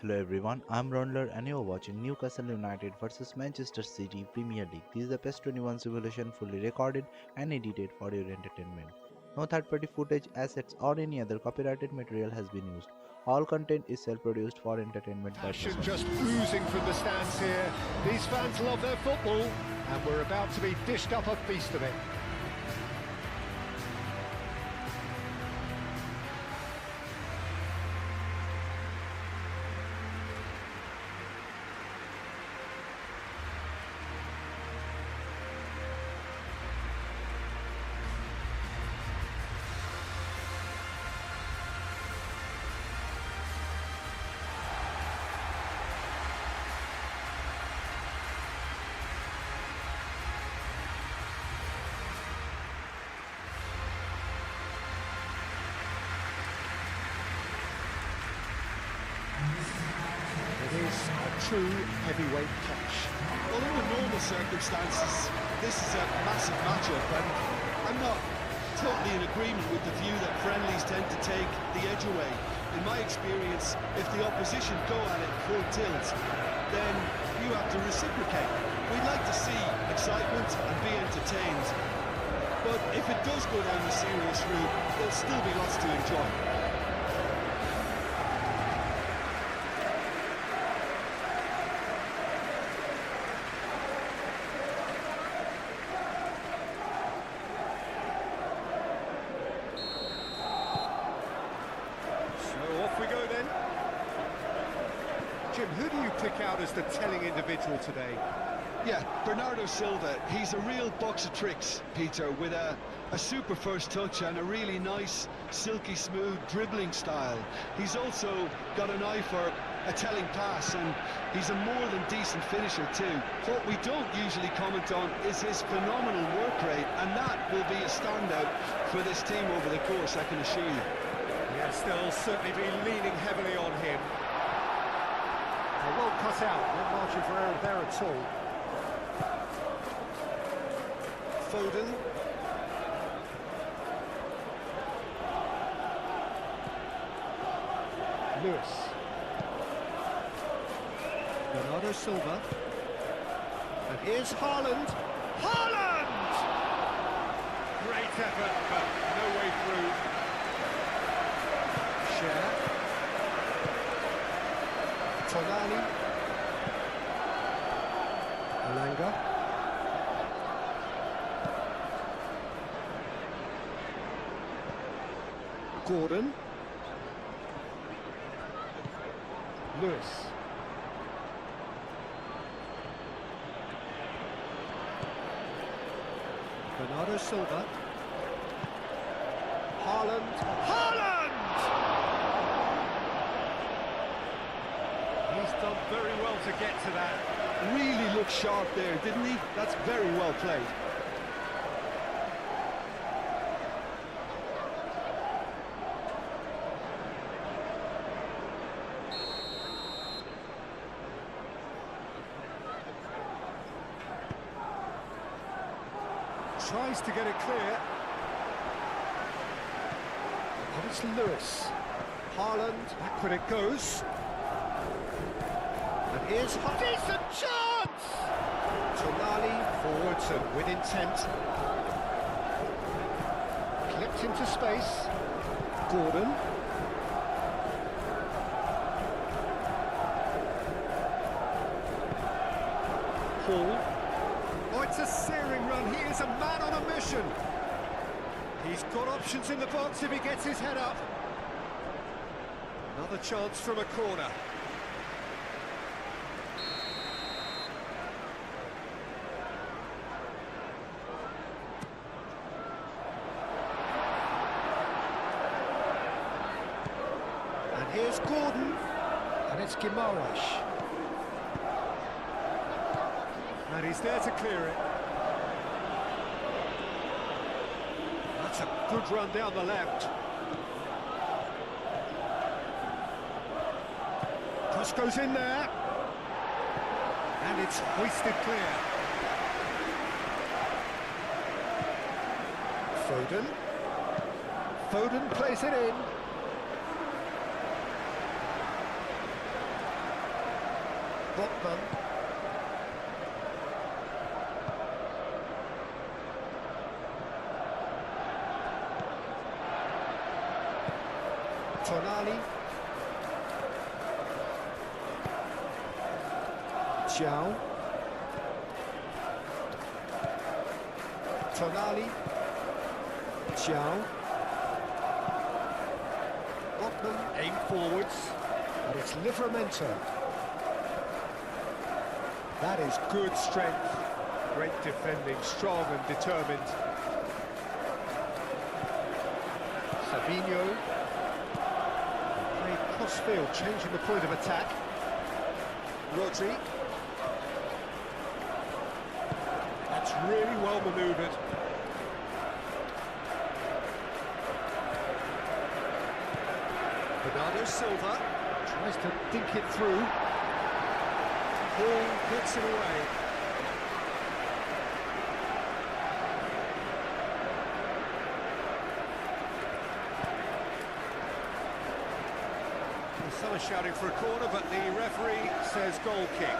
Hello everyone, I'm Raundler and you're watching Newcastle United versus Manchester City Premier League. This is the PES 21 simulation fully recorded and edited for your entertainment. No third-party footage, assets or any other copyrighted material has been used. All content is self-produced for entertainment Passion purposes. just oozing from the stands here. These fans love their football, and we're about to be dished up a feast of it. It is a true heavyweight clash. Well, under normal circumstances, this is a massive matchup, and I'm not totally in agreement with the view that friendlies tend to take the edge away. In my experience, if the opposition go at it full tilt, then you have to reciprocate. We'd like to see excitement and be entertained, but if it does go down the serious route, there'll still be lots to enjoy. So off we go then. Jim, who do you pick out as the telling individual today? Yeah, Bernardo Silva, he's a real box of tricks, Peter, with a super first touch and a really nice, silky smooth dribbling style. He's also got an eye for a telling pass, and he's a more than decent finisher too. What we don't usually comment on is his phenomenal work rate, and that will be a standout for this team over the course, I can assure you. Yes, they'll certainly be leaning heavily on him. Well cut out, no margin for error there at all. Foden. Lewis. Bernardo Silva. And here's Haaland. Haaland! Great effort, but no way through. Share. Tonali. Alanga. Gordon. Lewis. Bernardo Silva. Haaland. Haaland! He's done very well to get to that. Really looked sharp there, didn't he? That's very well played. Tries to get it clear. And it's Lewis. Haaland, back when it goes. And here's decent chance! Tonali forwards and with intent. Clipped into space. Gordon. Paul. Oh, it's a searing run. He is a man on a mission. He's got options in the box if he gets his head up. Another chance from a corner. And here's Gordon. And it's Guimaraes. And he's there to clear it. That's a good run down the left. Cross goes in there. And it's hoisted clear. Foden. Foden plays it in. Botman. Tonali. Zhao. Tonali. Zhao. Botman aim forwards, and it's Livramento. That is good strength. Great defending, strong and determined. Savinho. Played cross-field, changing the point of attack. Rodri. That's really well manoeuvred. Bernardo Silva tries to dink it through. Ball gets it away. Some are shouting for a corner, but the referee says goal kick.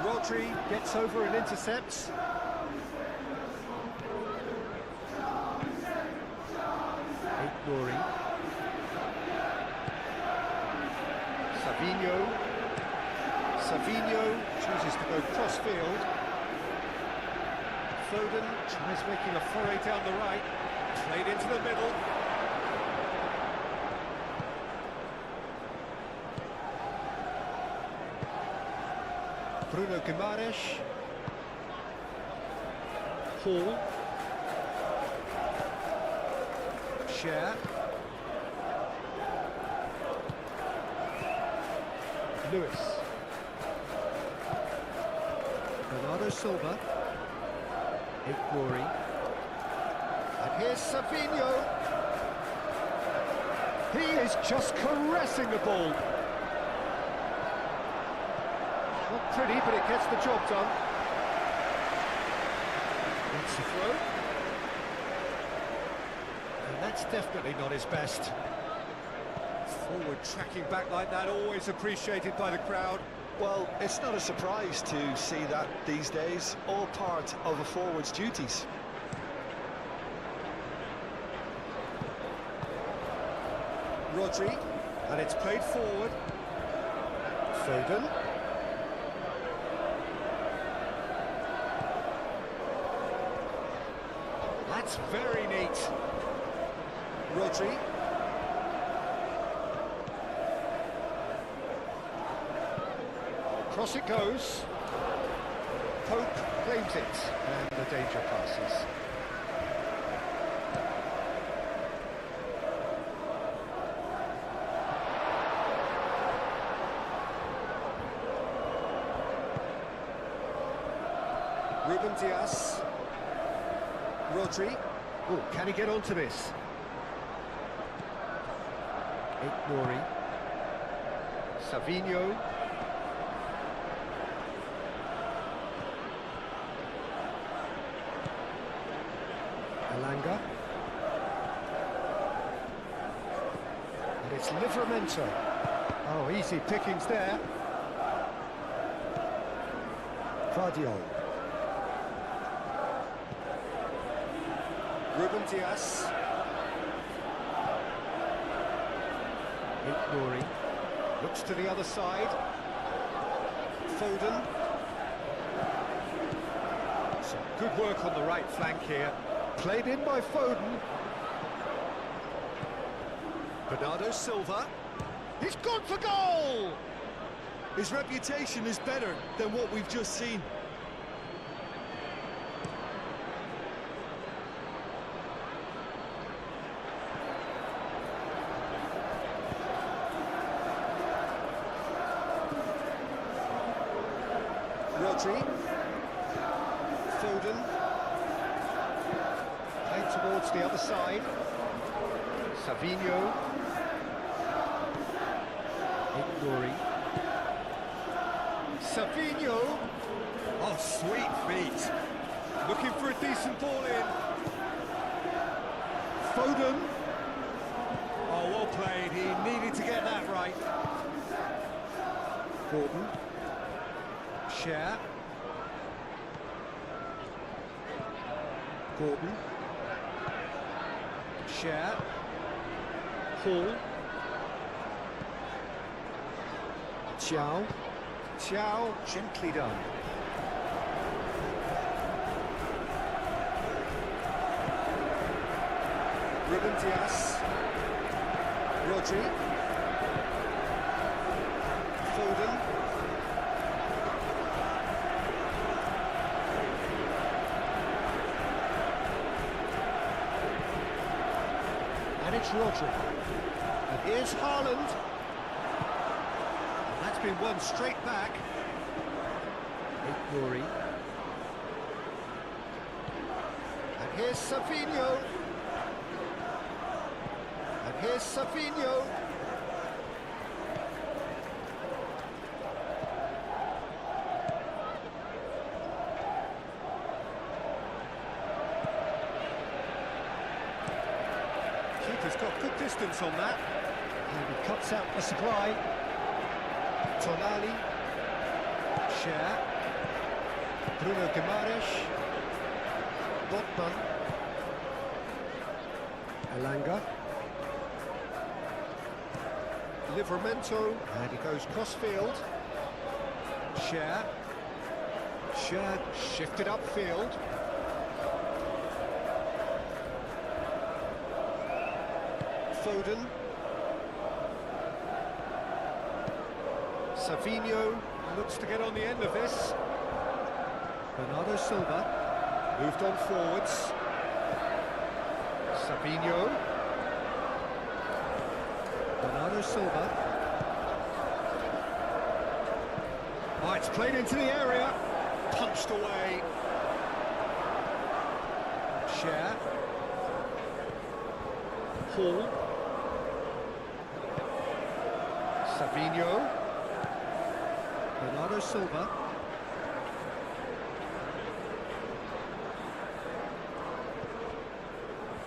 Rodri gets over and intercepts. Glory. Savinho chooses to go cross-field. Foden tries making a foray down the right. Played into the middle. Bruno Guimaraes. Hall. Share. Lewis. Bernardo Silva. Glory. And here's Savinho. He is just caressing the ball. Not pretty, but it gets the job done. That's the throw. And that's definitely not his best. Forward tracking back like that, always appreciated by the crowd. Well, it's not a surprise to see that these days, all part of a forward's duties. Rodri, and it's played forward. Foden. That's very neat. Rodri. Cross it goes. Pope claims it, and the danger passes. Ruben Dias. Rodri. Oh, can he get onto this? Glory. Savinho. Alanga. And it's Livramento. Oh, easy pickings there. Guardiola. Ruben Dias. Glory. Looks to the other side. Foden. Some good work on the right flank here. Played in by Foden. Bernardo Silva. He's gone for goal! His reputation is better than what we've just seen. Rodri. Foden. Played towards the other side. Savinho. Glory. Savinho. Oh, sweet feet. Looking for a decent ball in. Foden. Oh, well played. He needed to get that right. Gordon. Share. Gordon. Share. Hall. Chow. Chow, gently done. Ruben Dias. Rodri. Foden. And it's Rodri. And here's Haaland. And that's been won straight back. Rory. And here's Savinho. And here's Savinho. Keeper's got good distance on that. And he cuts out the supply. Tonali. Share. Bruno Guimaraes. Botman. Elanga. Livramento. And he goes cross-field. Share. Share shifted upfield. Foden. Savinho looks to get on the end of this. Bernardo Silva moved on forwards. Savinho. Bernardo Silva. Oh, it's played into the area. Punched away. Share. Hall. Savinho. Bernardo Silva.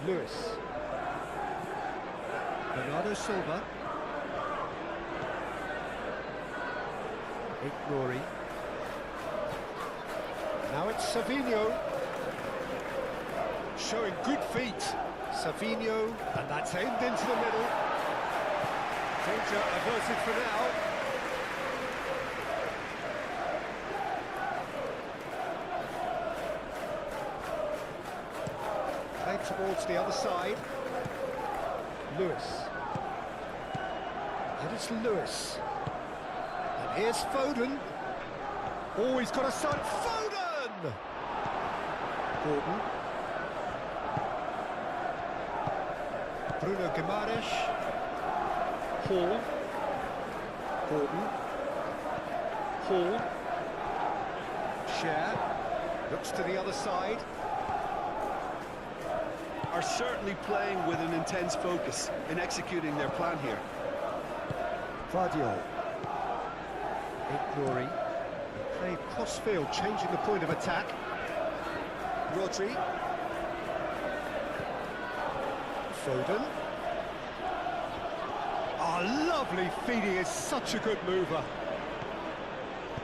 Lewis. Bernardo Silva. Rory. Now it's Savinho. Showing good feet. Savinho. And that's aimed into the middle. Danger averted for now. Played towards the other side. Lewis. And it's Lewis. And here's Foden. Oh, he's got a son. Foden! Gordon. Bruno Guimaraes. Hall. Gordon. Hall. Share. Looks to the other side. Are certainly playing with an intense focus in executing their plan here. Vardiol. Rory. Played cross-field, changing the point of attack. Rodri. Foden. Oh, lovely feet, he is such a good mover.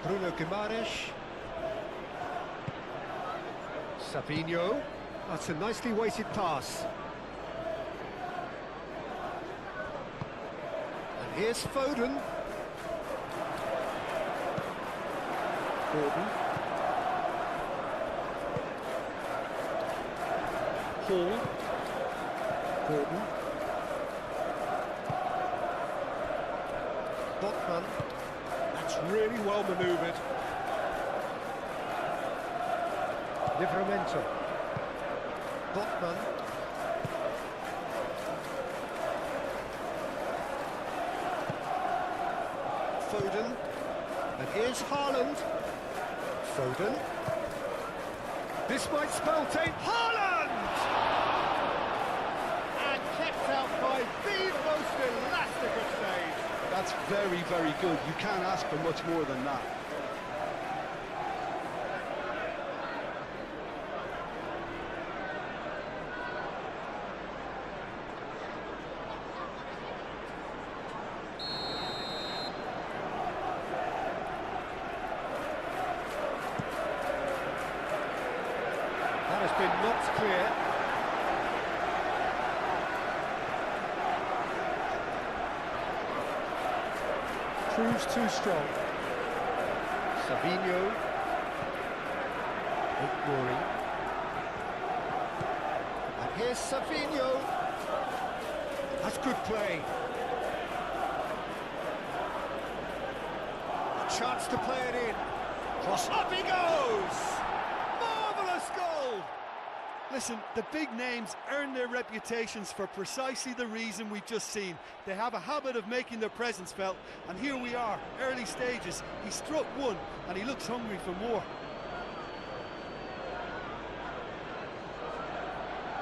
Bruno Guimaraes. Savinho. That's a nicely weighted pass. And here's Foden. Gordon. Hall. Gordon. Botman. That's really well manoeuvred. Livramento. Botman. Foden. And here's Haaland. Foden. This might spell tape. Haaland! And kept out by the most elastic of saves. That's very, very good. You can't ask for much more than that. has been knocked clear. Proves too strong. Savinho. Ignoring. And here's Savinho. That's good play. A chance to play it in. Cross, up he goes! Marvellous goal! Listen, the big names earn their reputations for precisely the reason we've just seen. They have a habit of making their presence felt, and here we are, early stages. He struck one, and he looks hungry for more.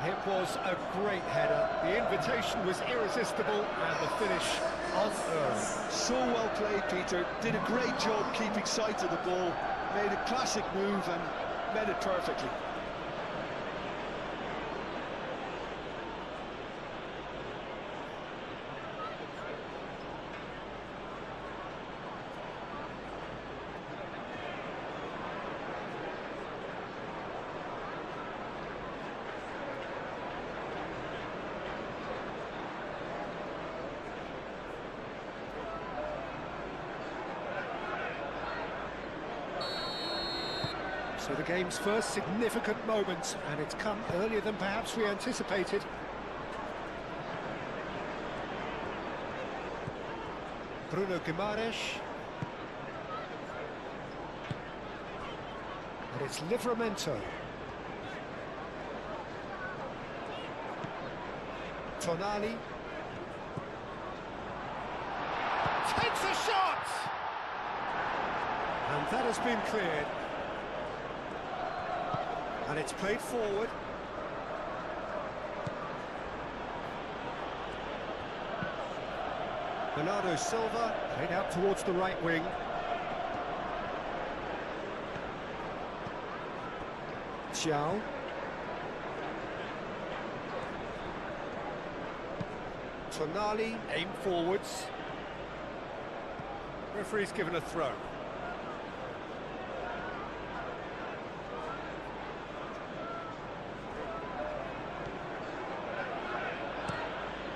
It was a great header. The invitation was irresistible, and the finish unearned. So well played, Peter. Did a great job keeping sight of the ball. Made a classic move and met it perfectly. So the game's first significant moment, and it's come earlier than perhaps we anticipated. Bruno Guimaraes. And it's Livramento. Tonali. Takes a shot! And that has been cleared. And it's played forward. Bernardo Silva played out towards the right wing. Xiao. Tonali aim forwards. Referee's given a throw.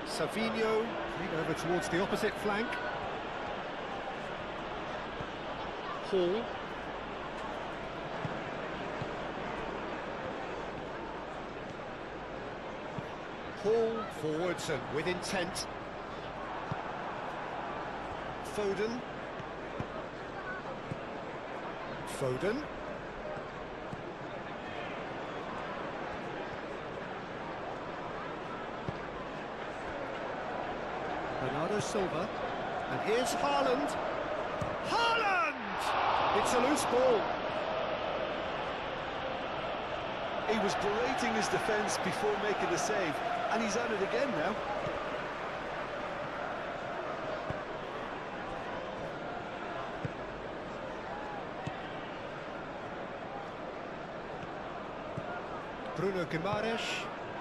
Savinho played over towards the opposite flank. Hall. Hall forwards and with intent. Foden. Foden. Bernardo Silva, and here's Haaland. Haaland! It's a loose ball. He was berating his defence before making the save, and he's at it again now.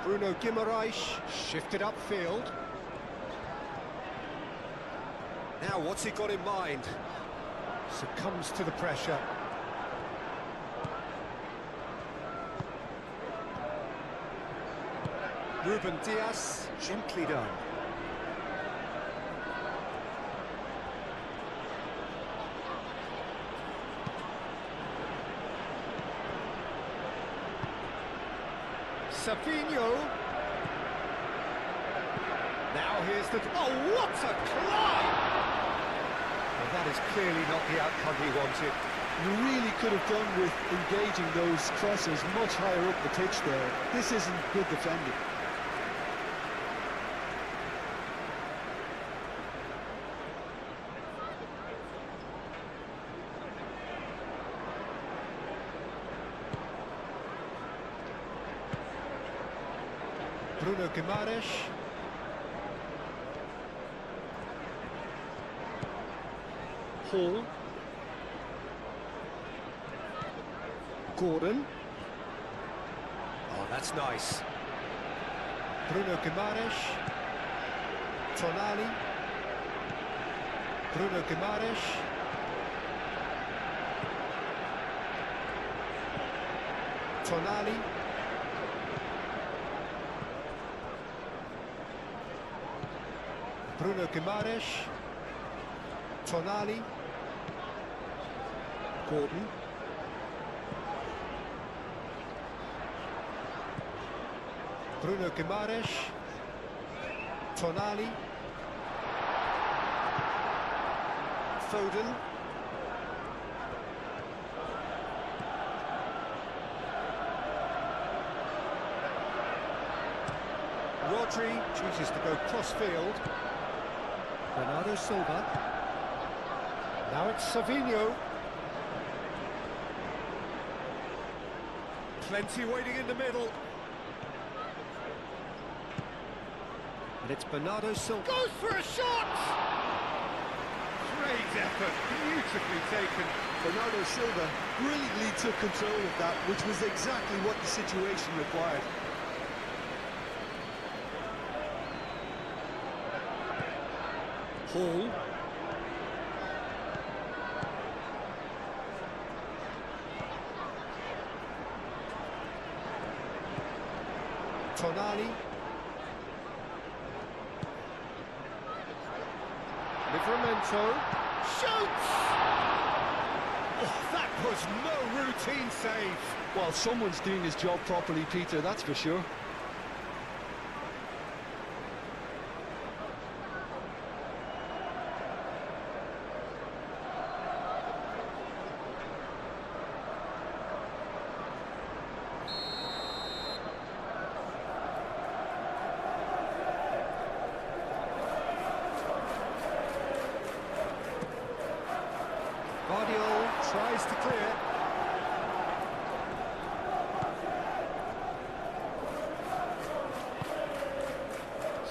Bruno Guimaraes shifted upfield. Now what's he got in mind? Succumbs to the pressure. Ruben Dias, gently done. Savinho. Now here's the... Oh, what a climb! Well, that is clearly not the outcome he wanted. You really could have done with engaging those crosses much higher up the pitch there. This isn't good defending. Bruno Guimaraes. Hall. Gordon. Oh, that's nice. Bruno Guimaraes. Tonali. Bruno Guimaraes. Tonali. Bruno Guimaraes. Tonali. Gordon. Bruno Guimaraes. Tonali. Foden. Rodri chooses to go cross-field. Bernardo Silva. Now it's Savinho. Plenty waiting in the middle. And it's Bernardo Silva. Goes for a shot! Great effort, beautifully taken. Bernardo Silva brilliantly took control of that, which was exactly what the situation required. Hall. Tonali. Livramento. Shoots! Oh, that was no routine save. Well, someone's doing his job properly, Peter, that's for sure. Guardiola tries to clear.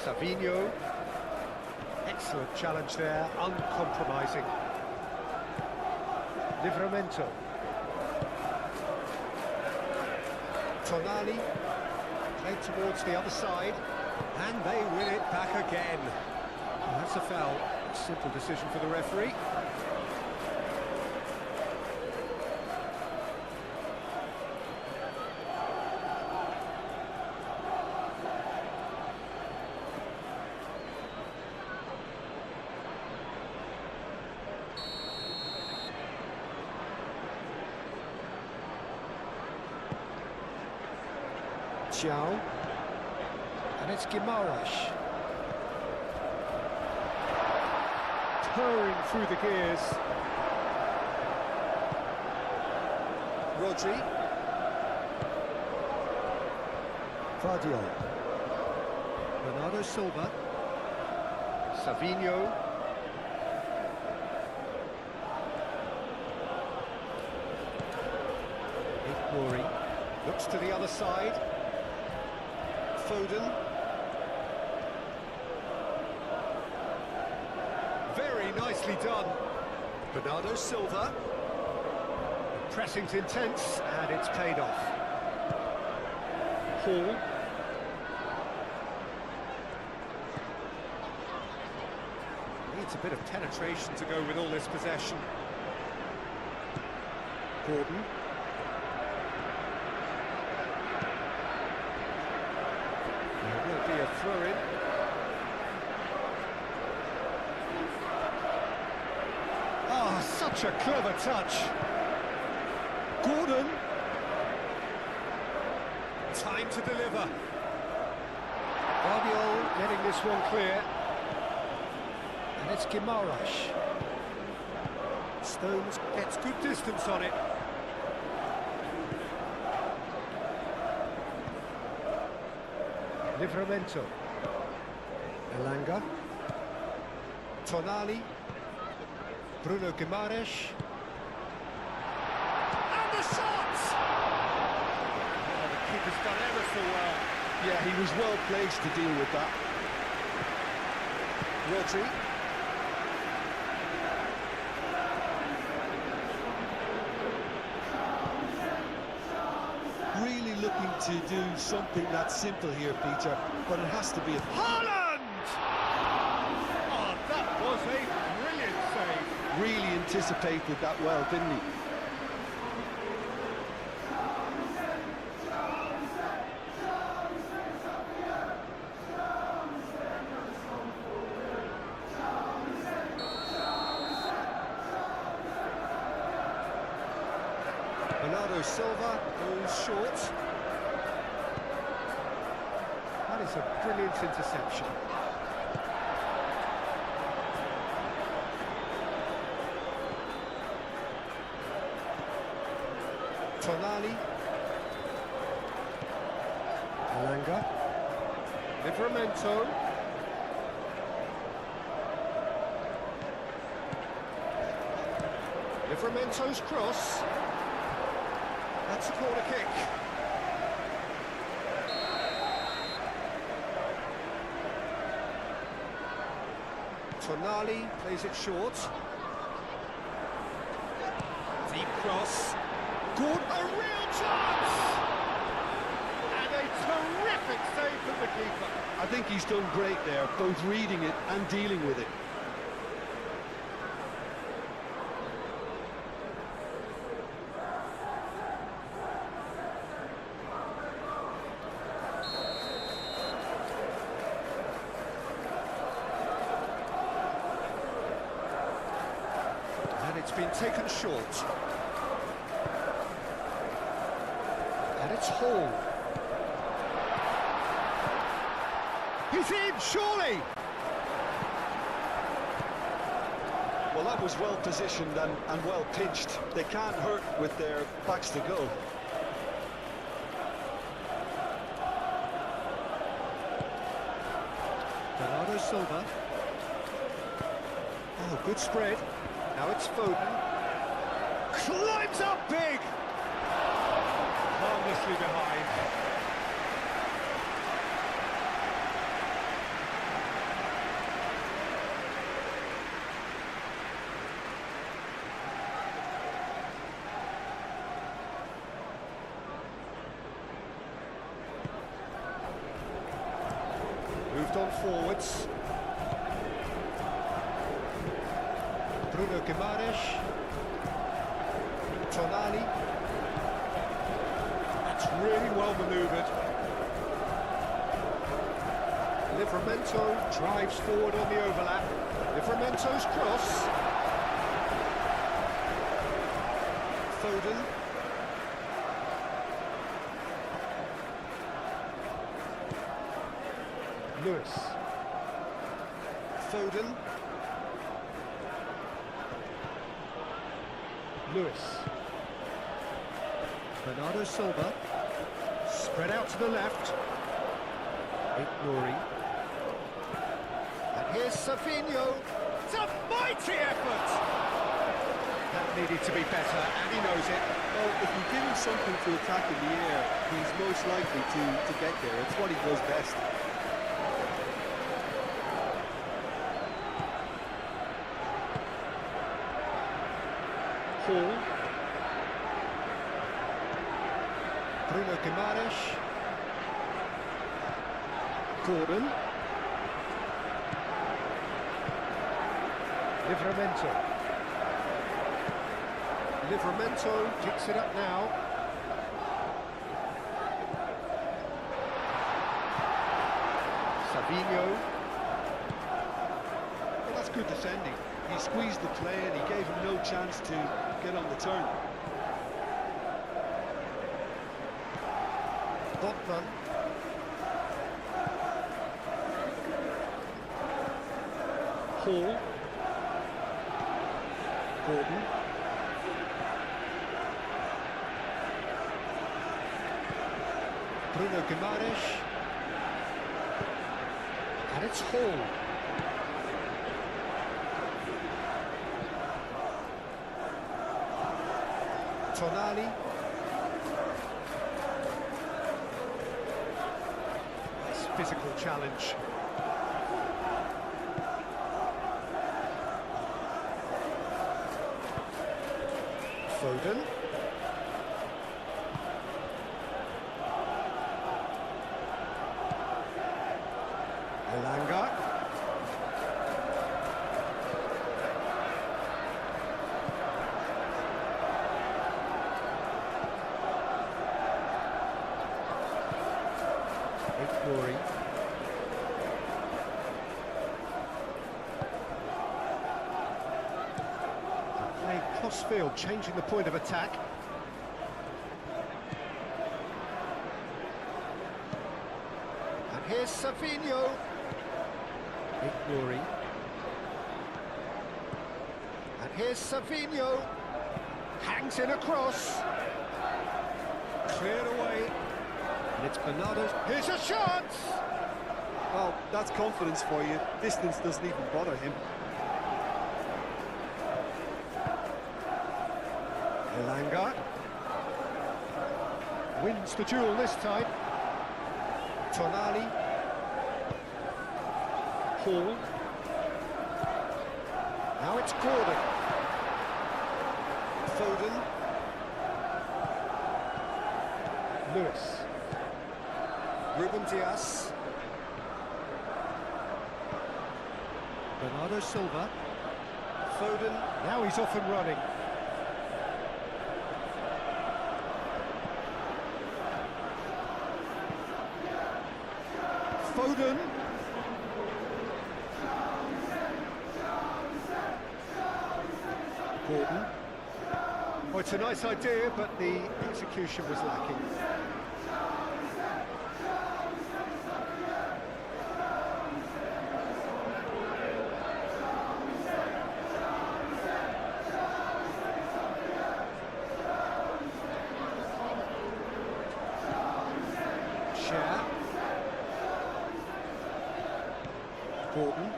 Savinho. Excellent challenge there, uncompromising. Livramento. Tonali. Played towards the other side. And they win it back again. And that's a foul. Simple decision for the referee. And it's Guimaraes. Purring through the gears. Rodri. Guardiola. Bernardo Silva. Savinho. Ignoring. Looks to the other side. Foden. Very nicely done. Bernardo Silva. Pressing's intense, and it's paid off. Hall. Needs a bit of penetration to go with all this possession. Gordon. Be a throw-in. Ah, such a clever touch. Gordon. Time to deliver. Guardiola getting this one clear. And it's Guimaraes. Stones gets good distance on it. Livramento. Elanga. Tonali. Bruno Guimaraes. And the shot! Oh, the keeper's done ever so well. Yeah, he was well placed to deal with that. Rodri. Really looking to do something that's simple here, Peter, but it has to be a... Haaland! Oh, that was a brilliant save. Really anticipated that well, didn't he? Bernardo Silva goes short. That is a brilliant interception. Tonali. Alanga. Livramento. Livramento's cross. That's a corner kick. Tonali plays it short. Deep cross. Good, a real chance! And a terrific save from the keeper. I think he's done great there, both reading it and dealing with it. And it's been taken short. And it's Hall. He's in, surely! Well, that was well positioned and well pitched. They can't hurt with their backs to goal. Bernardo Silva. Oh, good spread. Now it's Foden. Climbs up big! Harmlessly behind. Moved on forwards. Bruno Guimaraes. Tonali. That's really well manoeuvred. Livramento drives forward on the overlap. Livramento's cross. Foden. Lewis. Foden. Lewis. Bernardo Silva. Spread out to the left. Nouri. And here's Savinho. It's a mighty effort! That needed to be better, and he knows it. Well, if you give him something to attack in the air, he's most likely to get there. It's what he does best. Hall. Bruno Guimaraes. Gordon. Livramento. Livramento picks it up now. Savinho. Well, that's good defending. He squeezed the play and he gave him no chance to get on the turn. Botman. Hall. Gordon. Bruno Guimaraes. And it's Hall. Tonali. It's physical challenge. Foden. Alanga. Nouri. Playing cross field, changing the point of attack. Here's Savinho. Ignoring. And here's Savinho. Hangs in across. Cleared away. And it's Bernardo. Here's a shot! Well, that's confidence for you. Distance doesn't even bother him. Elanga. Wins the duel this time. Tonali. Hall. Now it's Gordon. Foden. Lewis. Ruben Dias. Bernardo Silva. Foden. Now he's off and running. Foden. Gordon. Oh, it's a nice idea, but the execution was lacking. Share. Gordon.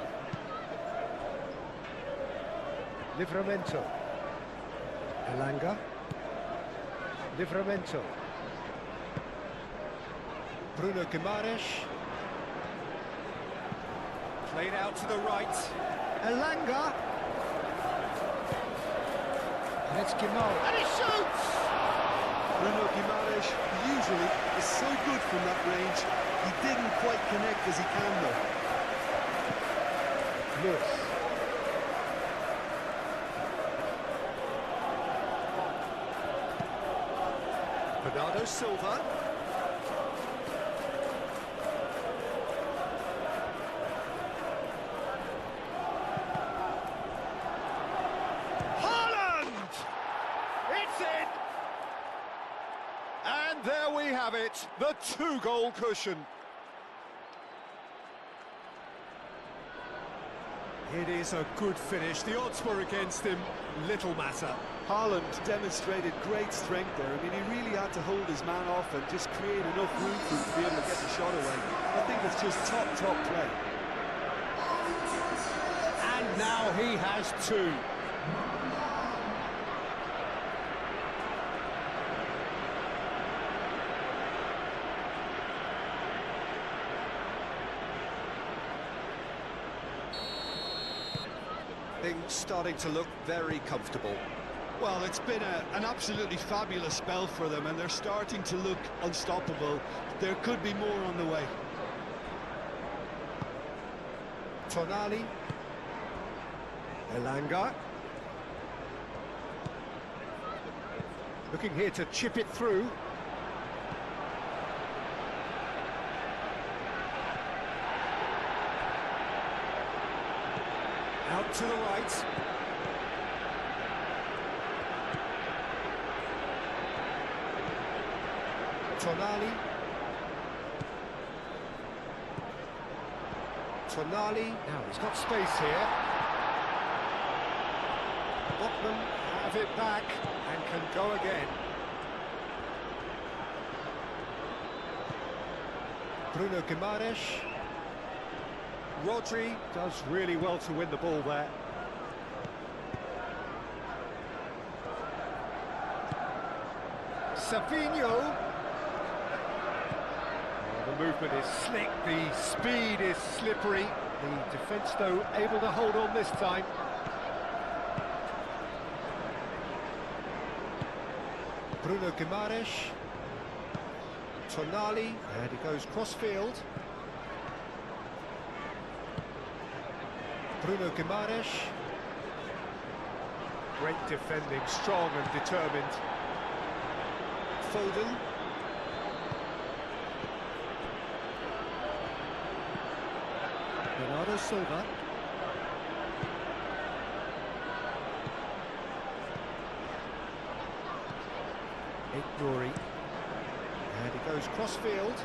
Livramento. Elanga. Livramento. Bruno Guimaraes. Played out to the right. Elanga. And it's Guimaraes. And he shoots! Bruno Guimaraes usually is so good from that range. He didn't quite connect as he can though. Lewis. Bernardo Silva. Haaland! It's in! And there we have it, the two-goal cushion. It is a good finish. The odds were against him. Little matter. Haaland demonstrated great strength there. I mean, he really had to hold his man off and just create enough room for him to be able to get the shot away. I think it's just top play. And now he has two. Things starting to look very comfortable. Well, it's been an absolutely fabulous spell for them, and they're starting to look unstoppable. There could be more on the way. Tonali. Elanga. Looking here to chip it through. Out to the right. Tonali. Tonali. Now he's got space here. Botman have it back and can go again. Bruno Guimaraes. Rodri does really well to win the ball there. Savinho. The movement is slick, the speed is slippery. The defence, though, able to hold on this time. Bruno Guimaraes. Tonali, and he goes cross-field. Bruno Guimaraes. Great defending, strong and determined. Foden. Bernardo Silva. Ignoring. And he goes cross-field.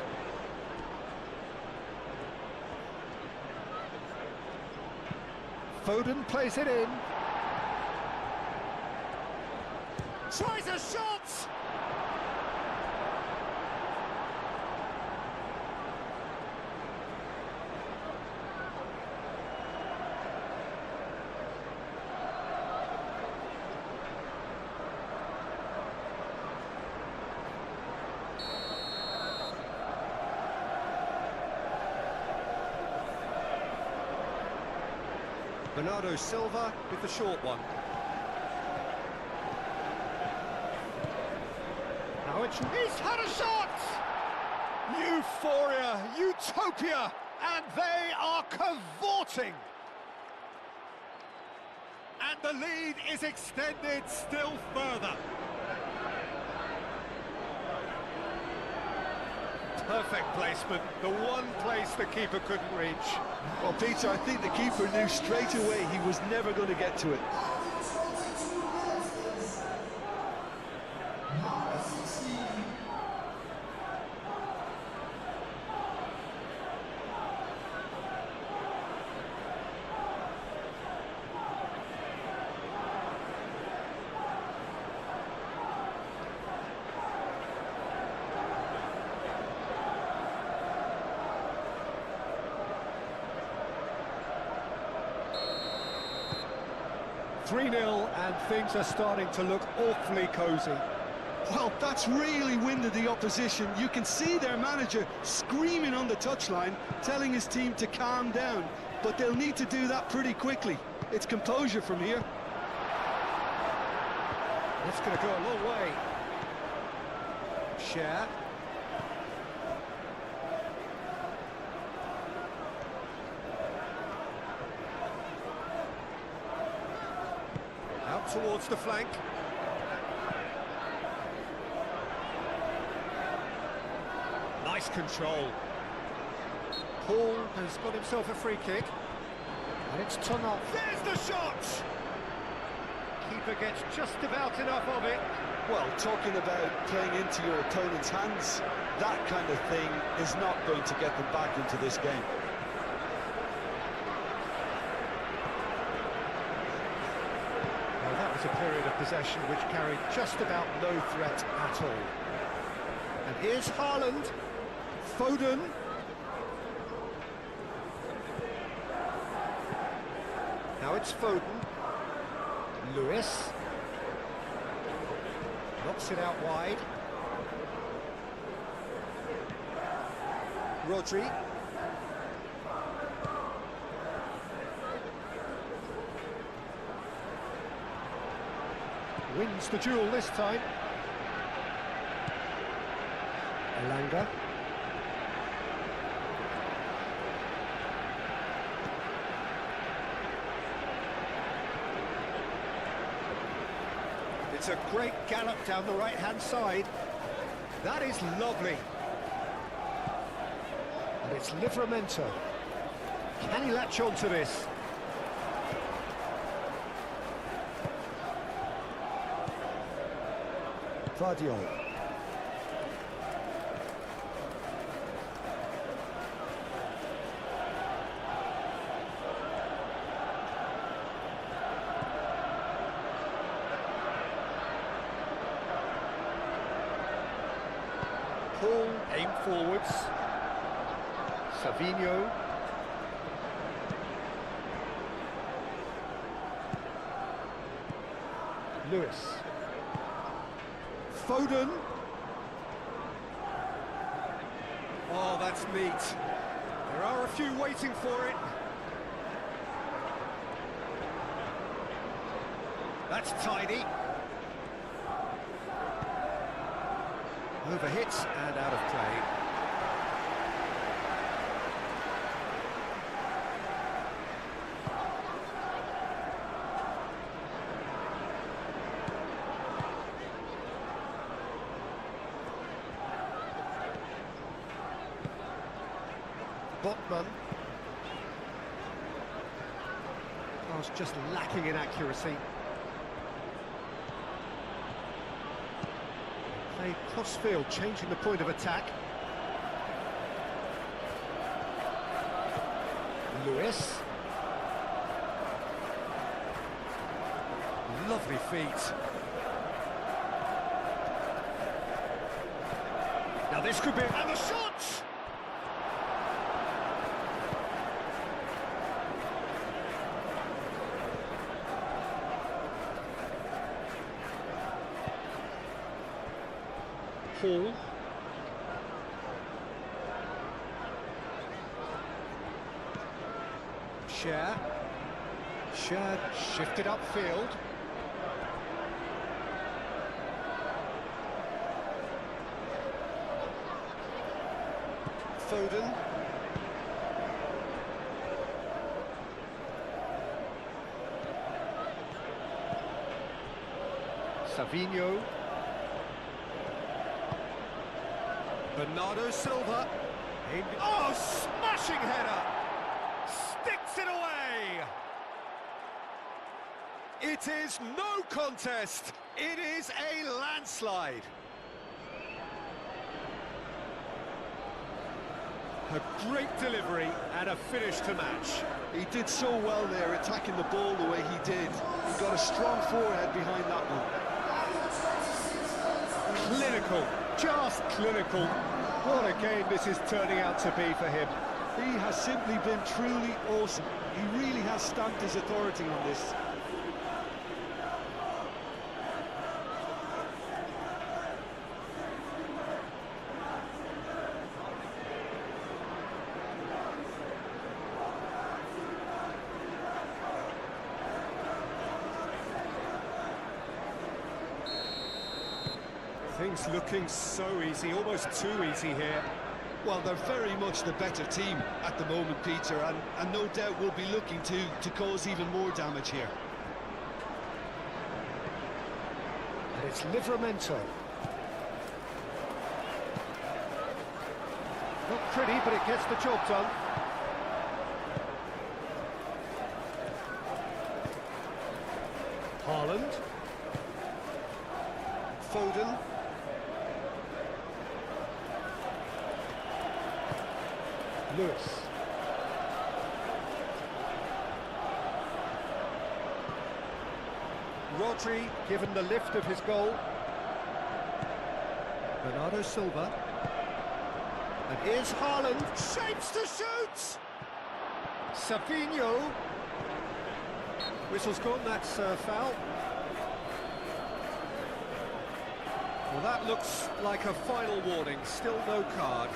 Foden plays it in. Tries a shot! Bernardo Silva with the short one. Now he's had a shot! Euphoria, utopia, and they are cavorting. And the lead is extended still further. Perfect placement, the one place the keeper couldn't reach. Well, Peter, I think the keeper knew straight away he was never going to get to it. 3-0 and things are starting to look awfully cosy. Well, that's really winded the opposition. You can see their manager screaming on the touchline, telling his team to calm down. But they'll need to do that pretty quickly. It's composure from here. That's going to go a long way. Share. Out towards the flank. Nice control. Paul has got himself a free kick. And it's Tunnel. There's the shot! Keeper gets just about enough of it. Well, talking about playing into your opponent's hands, that kind of thing is not going to get them back into this game. Well, that was a period of possession which carried just about no threat at all. And here's Haaland. Foden. Now it's Foden. Lewis. Knocks it out wide. Rodri. Wins the duel this time. Elanga. It's a great gallop down the right-hand side. That is lovely. And it's Livramento. Can he latch on to this? Vardiol. Paul, aim forwards. Savinho. Lewis. Foden. Oh, that's neat. There are a few waiting for it. That's tidy. Overhit and out of play. Botman. Pass just lacking in accuracy. Played cross-field, changing the point of attack. Lewis. Lovely feet. Now this could be... And the shot! Hall. Sher shifted upfield. Foden. Savinho. Bernardo Silva. Oh, smashing header! Sticks it away! It is no contest. It is a landslide. A great delivery and a finish to match. He did so well there, attacking the ball the way he did. He got a strong forehead behind that one. Clinical, just clinical. What a game this is turning out to be for him. He has simply been truly awesome. He really has stamped his authority on this. Things looking so easy, almost too easy here. Well, they're very much the better team at the moment, Peter, and no doubt will be looking to cause even more damage here. And it's Livramento. Not pretty, but it gets the job done. Haaland. Foden. Lewis. Rodri given the lift of his goal. Bernardo Silva. And here's Haaland. Shapes to shoot! Savinho. Whistle's gone, that's foul. Well, that looks like a final warning. Still no card.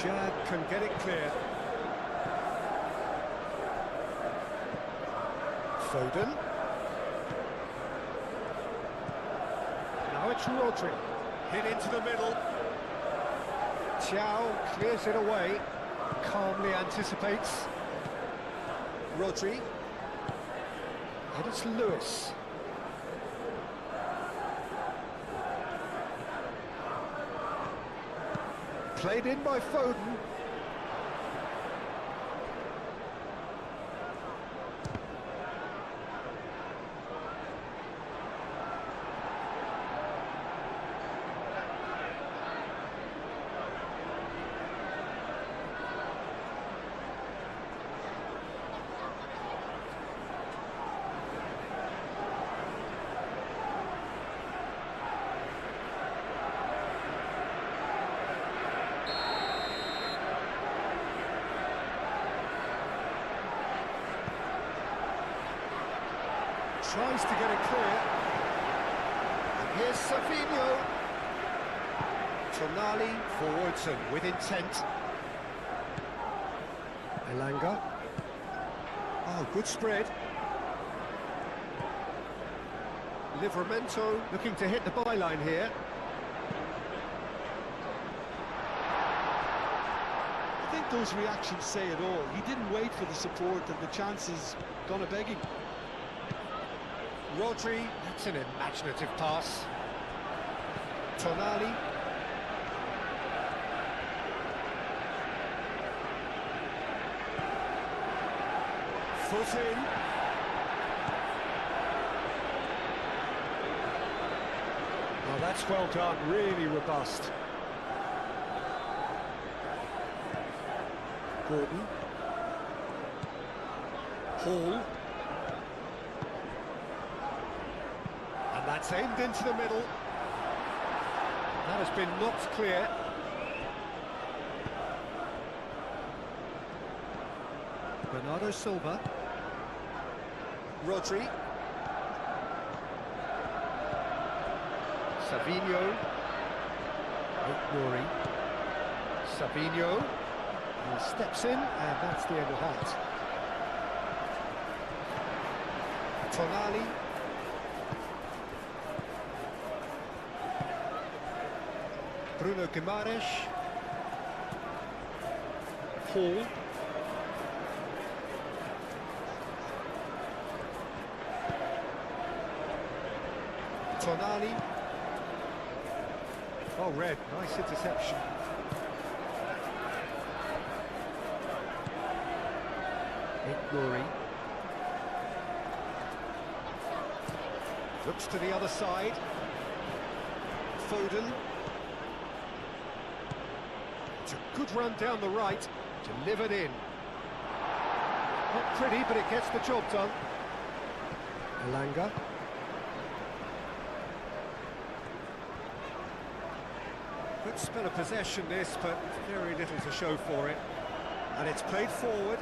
Shad can get it clear. Foden. Now it's Rodri. Hit into the middle. Chow clears it away. Calmly anticipates. Rodri. And it's Lewis. Played in by Foden. Tries to get it clear. And here's Savinho. Tonali forwards and with intent. Elanga. Oh, good spread. Livramento looking to hit the byline here. those reactions say it all. He didn't wait for the support, and the chances gone a-begging. Rodri, that's an imaginative pass. Tonali. Foot in. Oh, that's well done, really robust. Gordon. Hall. And that's aimed into the middle. That has been knocked clear. Bernardo Silva. Rodri. Savinho. Nori. Savinho. He steps in, and that's the end of that. Tonali. Bruno Guimaraes. Hall. Tonali. Oh, red. Nice interception. Nori. Looks to the other side. Foden. It's a good run down the right. Delivered in. Not pretty, but it gets the job done. Elanga. Good spell of possession this, but very little to show for it. And it's played forward.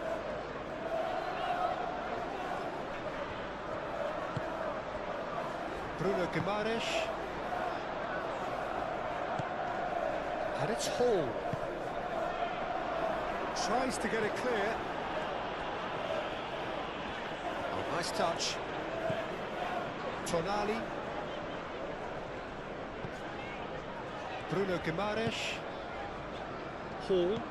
Bruno Guimaraes. And it's Hall. Tries to get it clear. Oh, nice touch. Tonali. Bruno Guimaraes. Hall.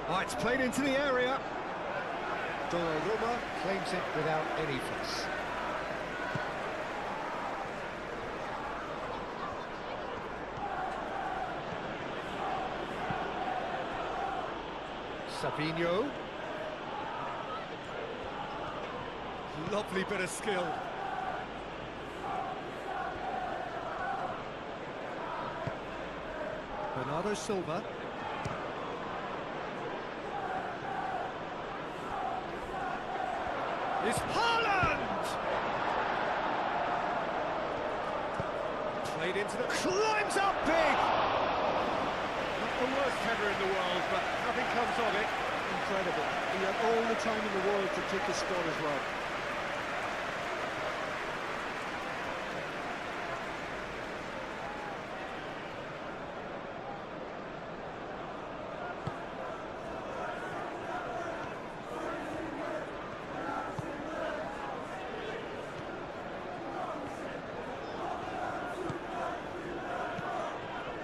Oh, it's played into the area. Donnarumma claims it without any fuss. Savinho. Lovely bit of skill. Bernardo Silva. It's Haaland! Played into the... climbs up big! Not the worst header in the world, but nothing comes of it. Incredible. He had all the time in the world to pick his spot as well.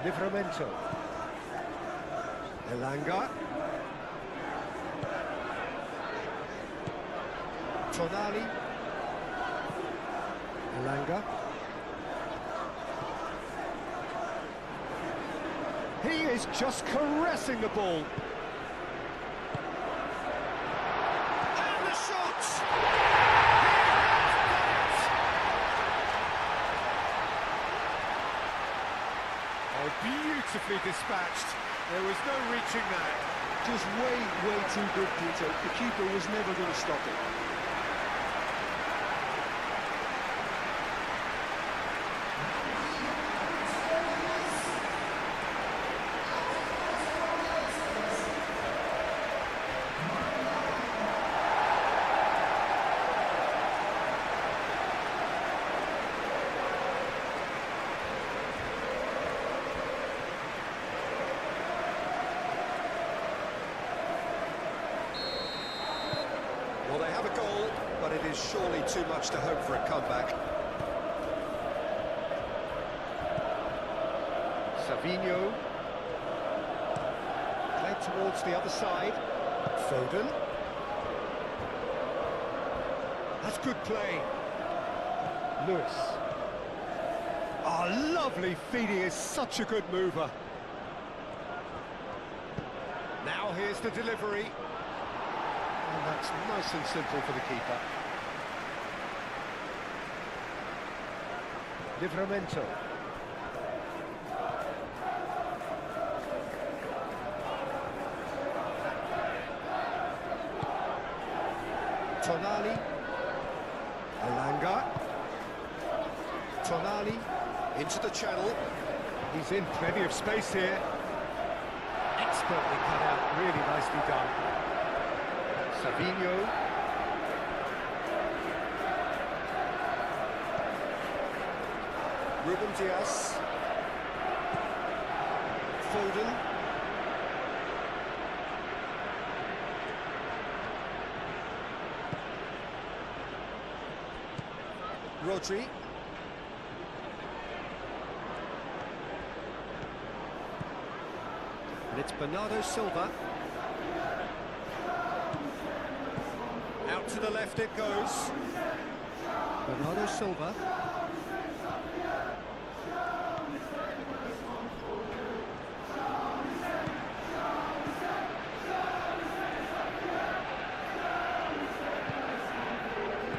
Livramento. Elanga. Tonali. Elanga. He is just caressing the ball. And the shot! Oh, beautifully dispatched. There was no reaching that. Just way too good, Peter. The keeper was never going to stop it. Well, they have a goal, but it is surely too much to hope for a comeback. Savinho. Played towards the other side. Foden. That's good play. Lewis. Oh, lovely feed. He is such a good mover. Now here's the delivery. And that's nice and simple for the keeper. Livramento. Tonali. Alanga. Tonali into the channel. He's in plenty of space here. Expertly cut out, really nicely done. Savinho. Ruben Dias. Foden. Rodri. And it's Bernardo Silva. Out to the left it goes. Bernardo Silva.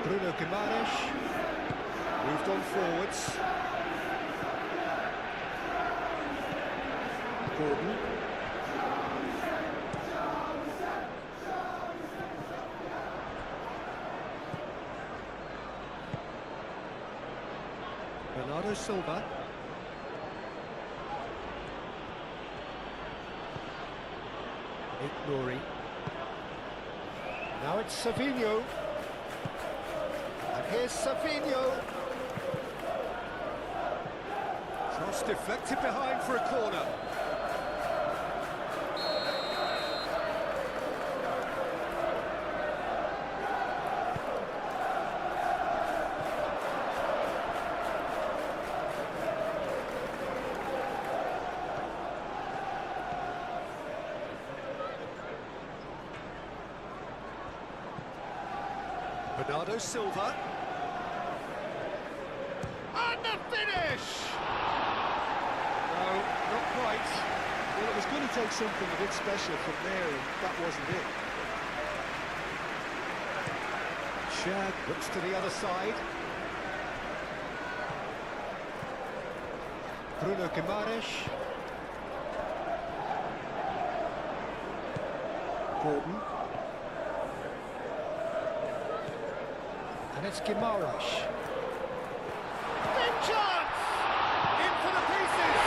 Bruno Guimaraes. Moved on forwards. Gordon. Bernardo Silva. Nuri. Now it's Savinho. And here's Savinho. Cross deflected behind for a corner. Bernardo Silva. And the finish! No, not quite. Well, it was going to take something a bit special from there, and that wasn't it. Shad looks to the other side. Bruno Guimaraes. Gordon. And it's Guimaraes. Big chance! In for the pieces!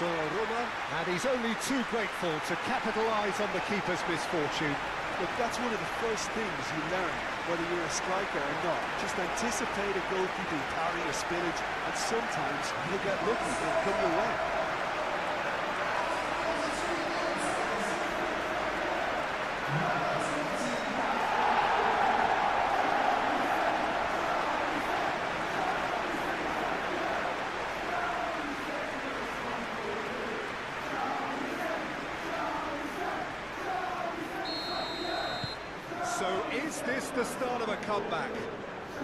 Donnarumma, and he's only too grateful to capitalise on the keeper's misfortune. Look, that's one of the first things you learn, whether you're a striker or not. Just anticipate a goalkeeping parry or spillage, and sometimes you'll get lucky, it'll come your way. So is this the start of a comeback?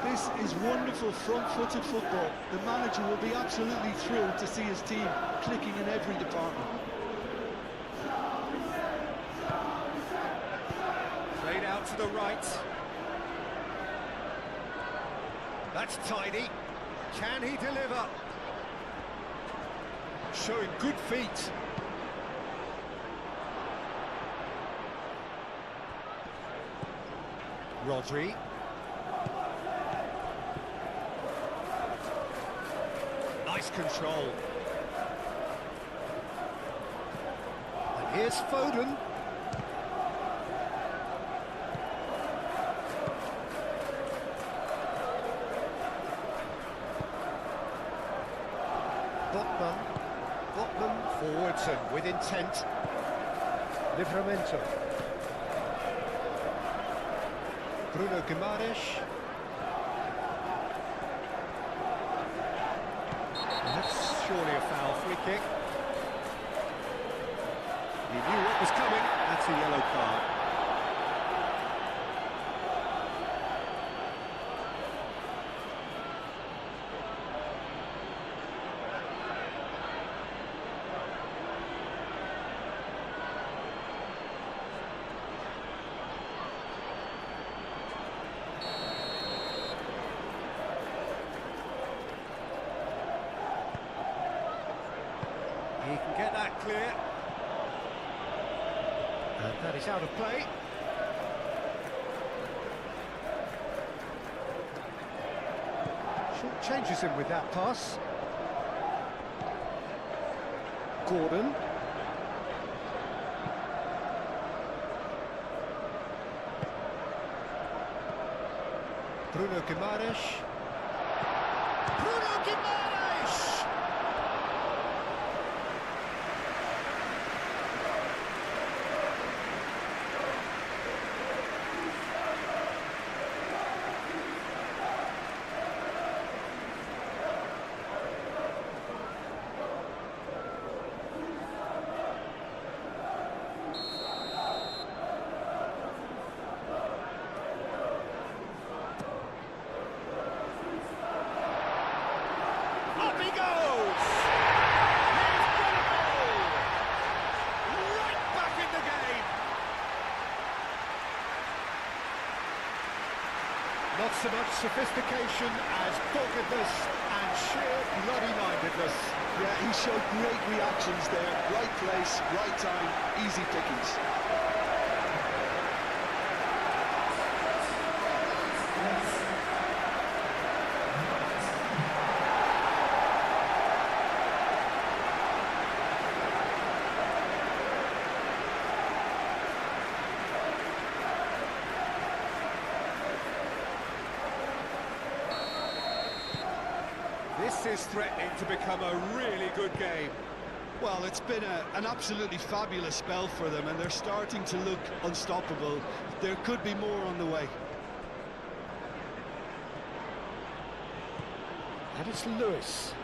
This is wonderful front-footed football. The manager will be absolutely thrilled to see his team clicking in every department. Played out to the right. That's tidy. Can he deliver? Showing good feet. Rodri. Nice control. And here's Foden. Botman forwards and with intent. Livramento. Bruno Guimaraes. surely a foul. Free kick. He knew what was coming. That's a yellow card. He can get that clear. And that is out of play. Short changes him with that pass. Gordon. Bruno Guimaraes. Bruno Guimaraes! Up he goes! He's got a goal! Right back in the game! Not so much sophistication as doggedness and sheer bloody-mindedness. Yeah, he showed great reactions there. Right place, right time, easy pickings. This is threatening to become a really good game. Well, it's been an absolutely fabulous spell for them, and they're starting to look unstoppable. There could be more on the way. And it's Lewis.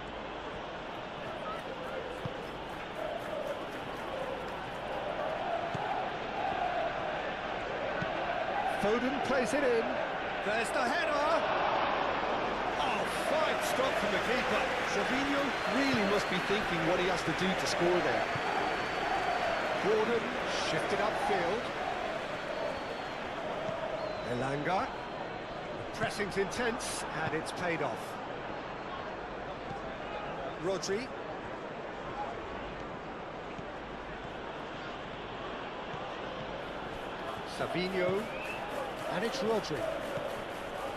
Foden plays it in. There's the header. Oh, fine stop from the keeper. Savinho really must be thinking what he has to do to score there. Gordon shifted upfield. Elanga. Pressing's intense, and it's paid off. Rodri. Savinho. And it's Rodri.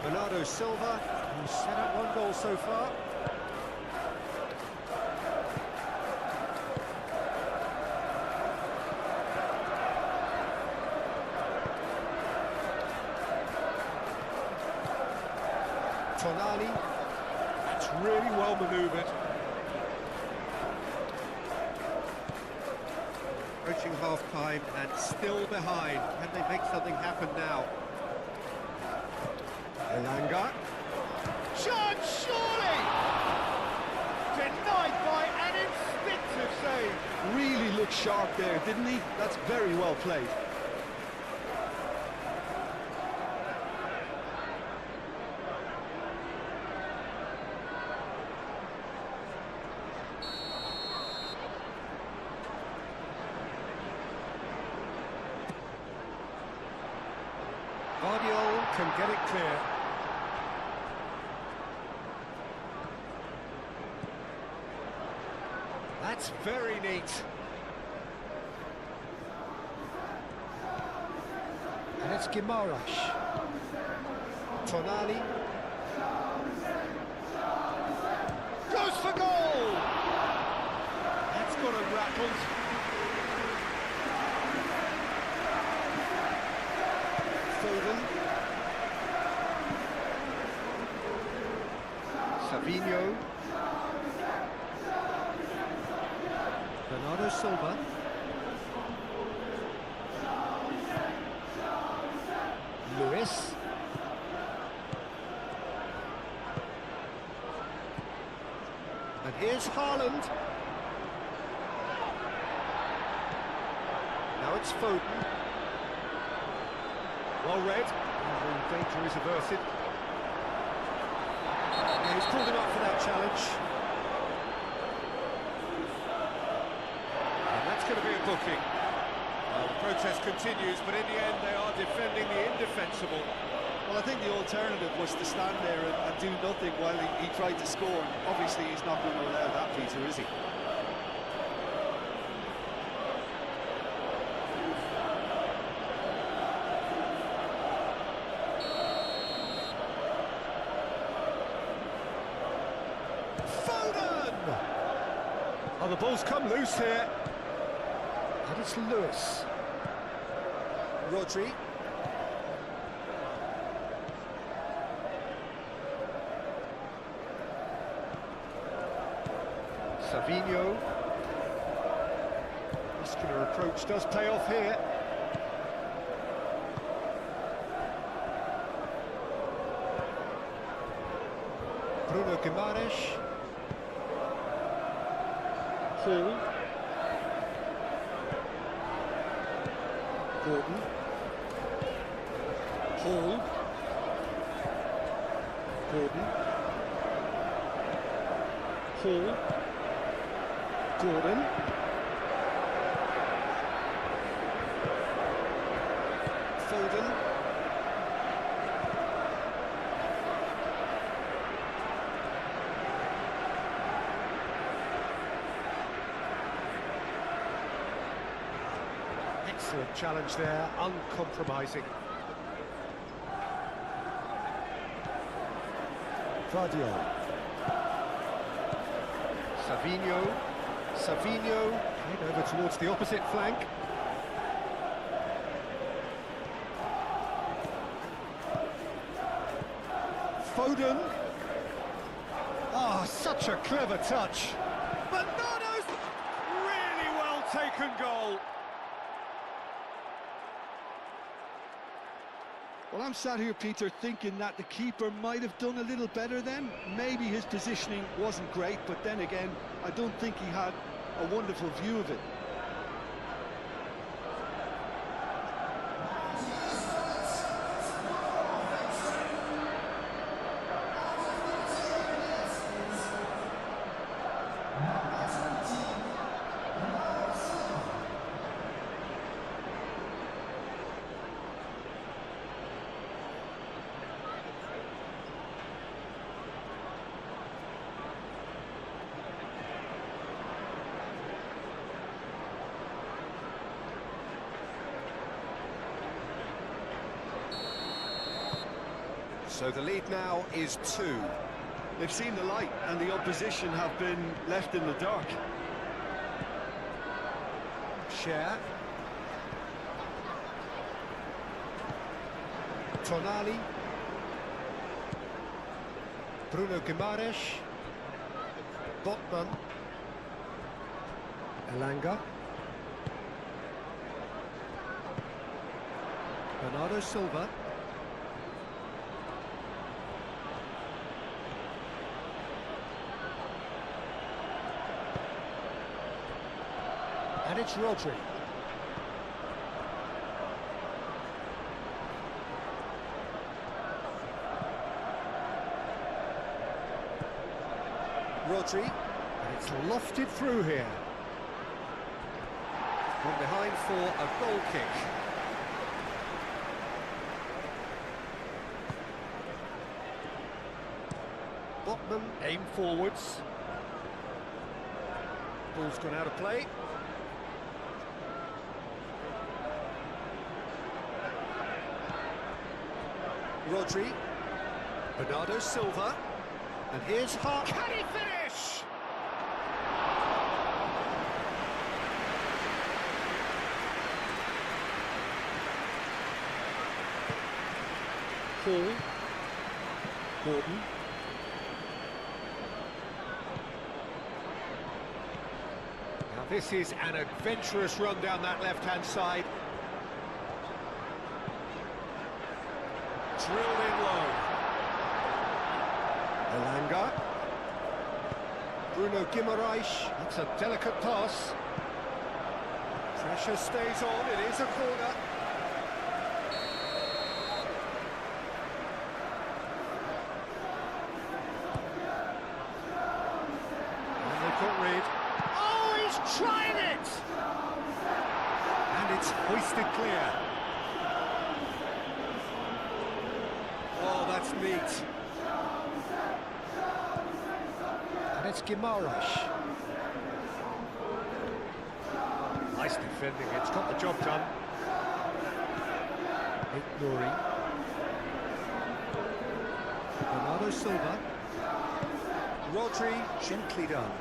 Bernardo Silva, who's set up one goal so far. Tonali. That's really well manoeuvred. Approaching half-time and still behind. Can they make something happen now? Elanga. Chance, surely! Denied by an instinctive save. Really looked sharp there, didn't he? That's very well played. Guardiola can get it clear. That's very neat. And it's Guimaraes. Tonali. Goes for goal! That's got him rattled. Foden. Savinho. Bernardo Silva. Lewis. And here's Haaland. Now it's Foden. Well read. And the danger is averted. Yeah, he's pulled him up for that challenge. And that's going to be a booking. The protest continues, but in the end they are defending the indefensible. Well, I think the alternative was to stand there and do nothing while he tried to score. Obviously, he's not going to allow that, Peter, is he? Foden! Oh, the ball's come loose here. And it's Lewis. Rodri. Savinho. Muscular approach does pay off here. Bruno Guimaraes. Hall. Gordon. Hall. Gordon. Hall. Gordon. Foden. Excellent challenge there, uncompromising. Vardiol. Savinho, played over towards the opposite flank. Foden. Oh, such a clever touch. Bernardo's really well taken goal. Well, I'm sat here, Peter, thinking that the keeper might have done a little better then. Maybe his positioning wasn't great, but then again, I don't think he had a wonderful view of it. So the lead now is 2. They've seen the light, and the opposition have been left in the dark. Cher. Tonali. Bruno Guimaraes. Botman. Elanga. Bernardo Silva. And it's Rodri. Rodri. And it's lofted through here. From behind for a goal kick. Botman aim forwards. Ball's gone out of play. Rodri, Bernardo Silva, and here's Hart. Can he finish? Hall, Gordon. Now this is an adventurous run down that left-hand side. Drilled in low. Elanga. Bruno Guimaraes. That's a delicate pass. Pressure stays on, it is a corner. And they can't read. Oh, he's trying it! And it's hoisted clear. Oh, that's neat. And it's Guimaraes. Nice defending, it's got the job done. Nuri. Bernardo Silva. Rodri, gently done.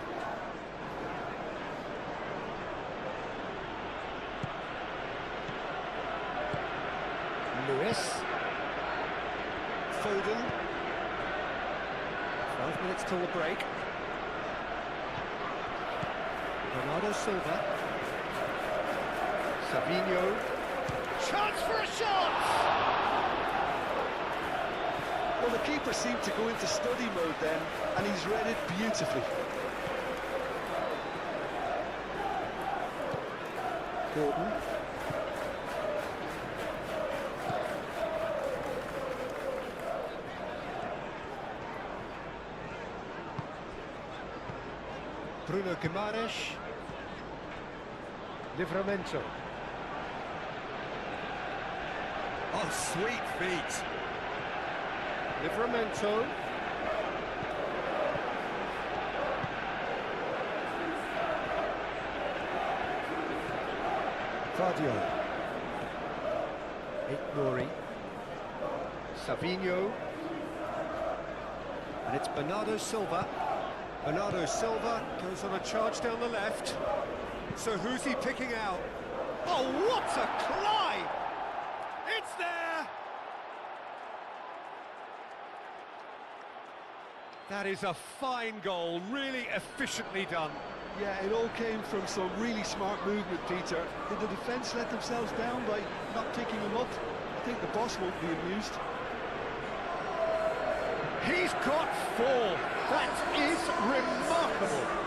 Lewis. Foden. 5 minutes till the break. Bernardo Silva. Savinho. Chance for a shot! Well, the keeper seemed to go into study mode then, and he's read it beautifully. Gordon. Bruno Guimaraes. Livramento. Oh, sweet feet. Livramento. Fadio. Nuri. Savinho. And it's Bernardo Silva. Bernardo Silva goes on a charge down the left. So who's he picking out? Oh, what a climb! It's there! That is a fine goal, really efficiently done. Yeah, it all came from some really smart movement, Peter. Did the defence let themselves down by not picking him up? I think the boss won't be amused. He's got 4. That is remarkable.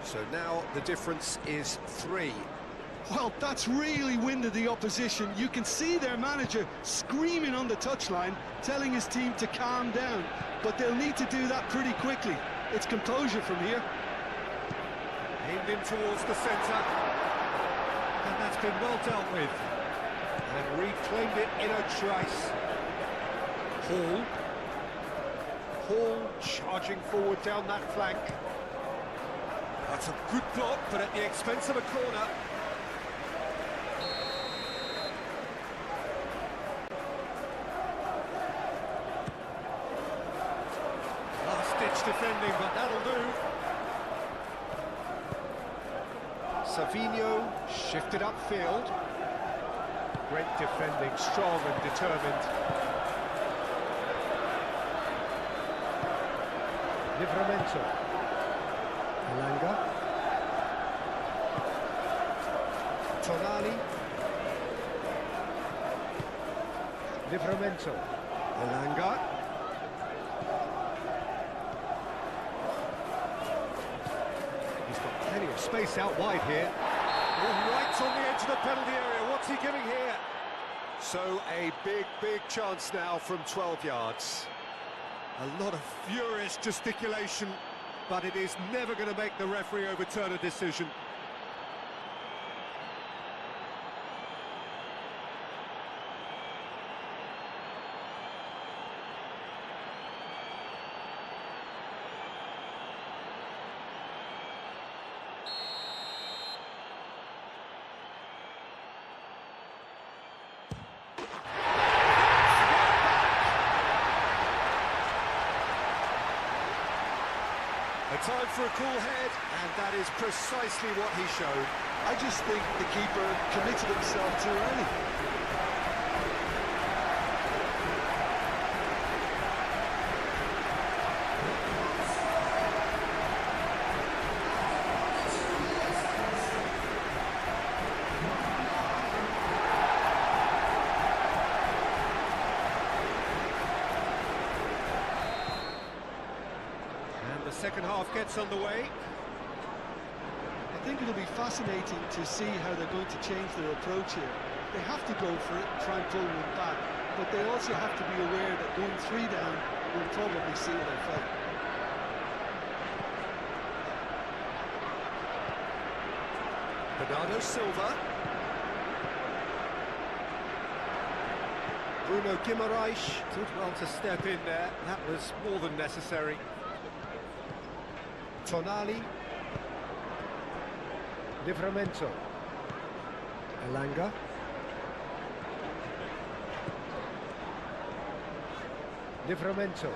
So now the difference is 3. Well, that's really winded the opposition. You can see their manager screaming on the touchline, telling his team to calm down. But they'll need to do that pretty quickly. It's composure from here. Aimed in towards the centre. And that's been well dealt with. And reclaimed it in a trice. Hall. Hall charging forward down that flank. That's a good block, but at the expense of a corner. Last-ditch defending, but that'll do. Savinho shifted upfield. Great defending, strong and determined. Livramento. Elanga. Tonali. Livramento. Elanga. He's got plenty of space out wide here. Oh, right on the edge of the penalty area. What's he giving here? So a big chance now from 12 yards. A lot of furious gesticulation, but it is never going to make the referee overturn a decision. A time for a cool head, and that is precisely what he showed. I just think the keeper committed himself too early. The second half gets underway. I think it'll be fascinating to see how they're going to change their approach here. They have to go for it and try and pull one back, but they also have to be aware that going 3 down will probably seal their fate. Bernardo Silva. Bruno Guimaraes did well to step in there. That was more than necessary. Tonali. Livramento. Elanga. Livramento.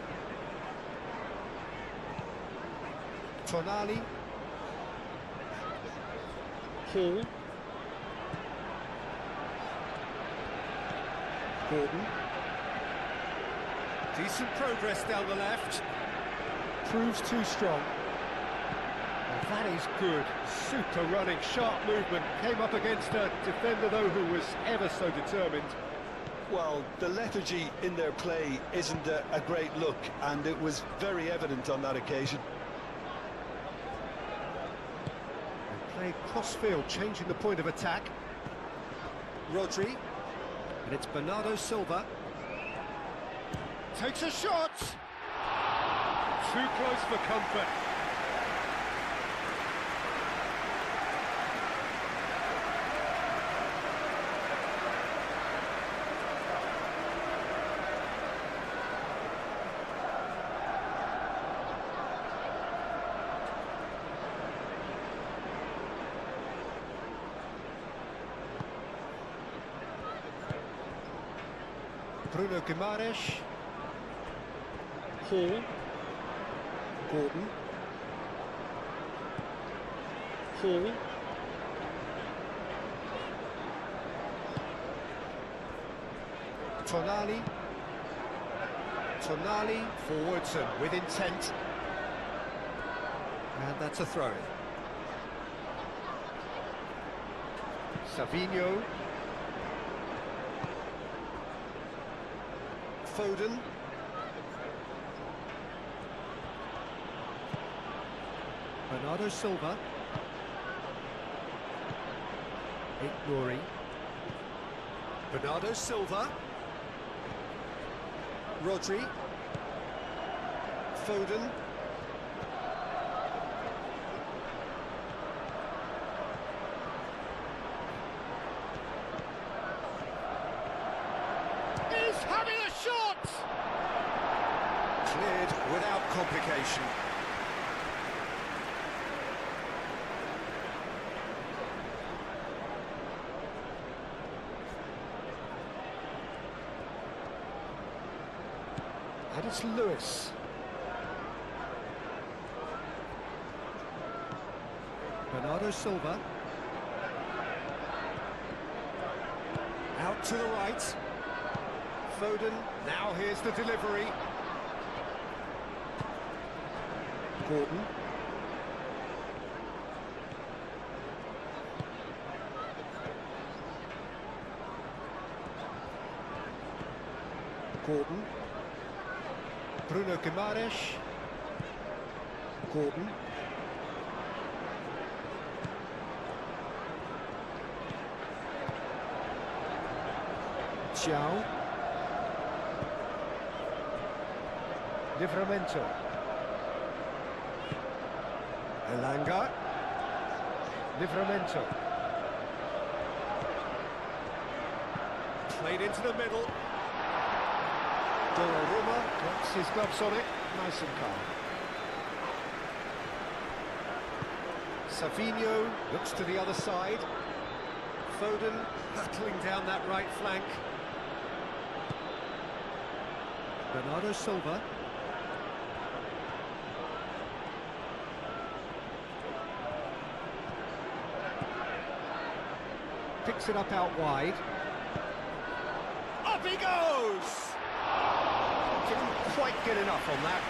Tonali. Hall. Gordon. Decent progress down the left. Proves too strong. Well, that is good. Super running, sharp movement. Came up against a defender, though, who was ever so determined. Well, the lethargy in their play isn't a great look, and it was very evident on that occasion. They play cross-field, changing the point of attack. Rodri. And it's Bernardo Silva. Takes a shot! Too close for comfort. Bruno Guimaraes. Hall. Gordon. Hall. Tonali. Tonali forwards and with intent. And that's a throw-in. Savinho. Foden. Bernardo Silva. Nori. Bernardo Silva. Rodri. Foden. He's having a shot! Cleared without complication. And it's Lewis. Bernardo Silva. Out to the right. Foden, now here's the delivery. Gordon. Gordon. Bruno Guimaraes. Gordon. Xiao. Livramento. Elanga. Livramento. Played into the middle. Donnarumma drops his gloves on it, nice and calm. Savinho looks to the other side. Foden battling down that right flank. Bernardo Silva. Picks it up out wide. Up he goes! Didn't quite get enough on that.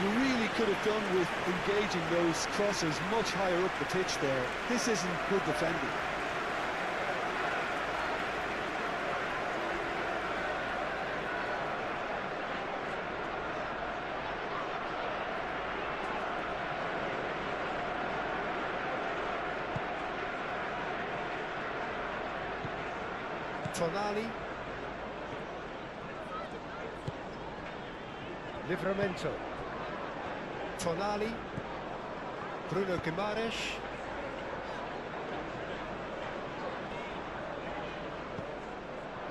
You really could have done with engaging those crossers much higher up the pitch there. This isn't good defending. Tonali. Livramento. Tonali. Bruno Guimaraes.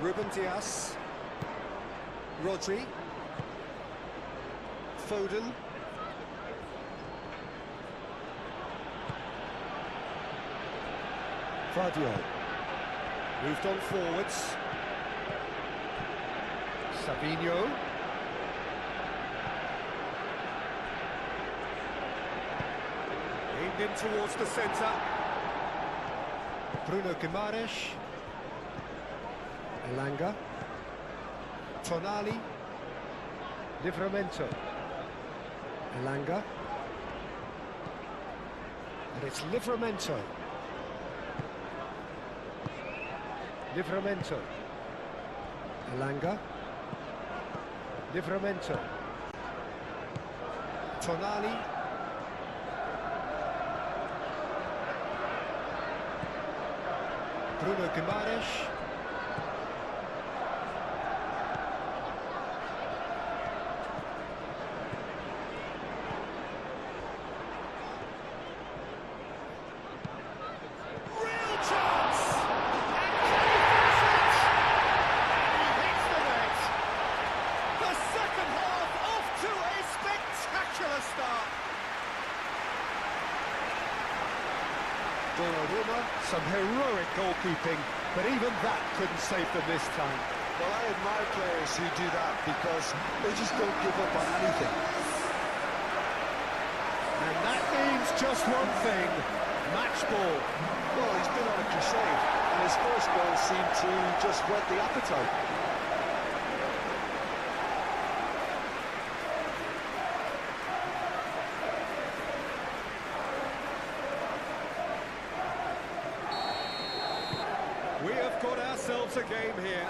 Ruben Dias. Rodri. Foden. Vardiol. Moved on forwards. Savinho. Aimed in towards the centre. Bruno Guimaraes. Elanga. Tonali. Livramento. Elanga. And it's Livramento. Livramento. Elanga. Livramento. Tonali. Bruno Guimaraes. Real chance! Some heroic goalkeeping, but even that couldn't save them this time. Well, I admire players who do that because they just don't give up on anything. And that means just one thing, match ball. Well, he's been on a crusade, and his first goal seemed to just whet the appetite. We have got ourselves a game here.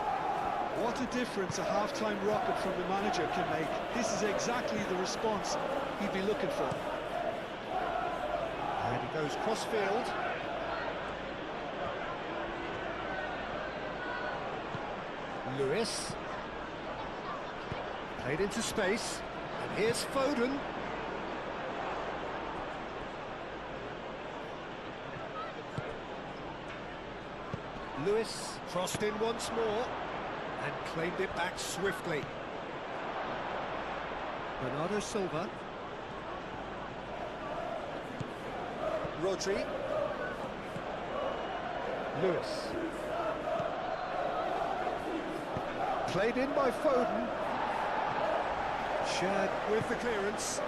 What a difference a half-time rocket from the manager can make. This is exactly the response he'd be looking for. And he goes cross-field. Lewis. Played into space. And here's Foden. Lewis crossed in once more and claimed it back swiftly. Bernardo Silva. Rodri. Lewis. Played in by Foden. Shared with the clearance.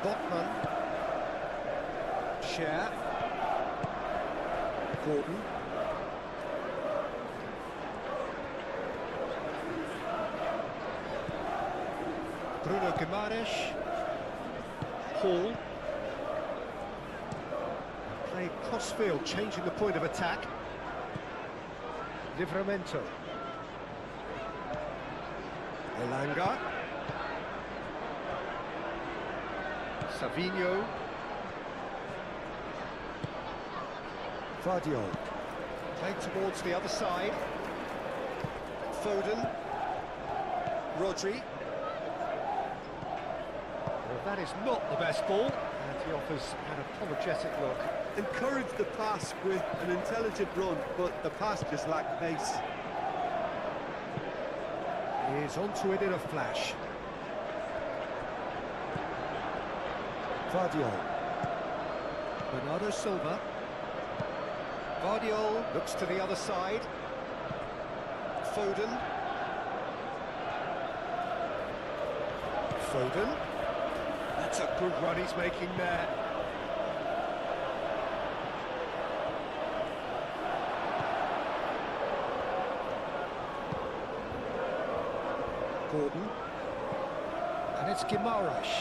Botman. Share. Gordon. Bruno Guimaraes. Hall. Played cross-field, changing the point of attack. Livramento. Elanga. Savinho. Vardiol. Played towards the other side. Foden. Rodri. Well, that is not the best ball, and he offers an apologetic look. Encouraged the pass with an intelligent run, but the pass just lacked pace. He is onto it in a flash. Vardiol. Bernardo Silva. Vardiol looks to the other side. Foden. Foden. That's a good run he's making there. Gordon. And it's Guimaraes.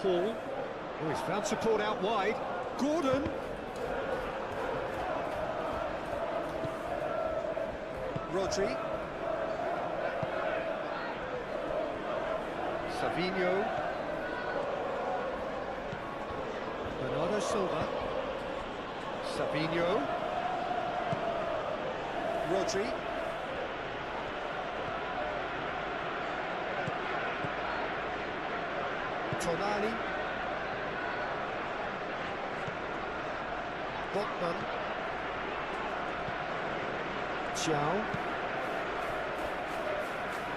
Hall. Oh, he's found support out wide. Gordon. Rodri. Savinho. Bernardo Silva. Savinho. Rodri. Tonali. Botman. Chiao.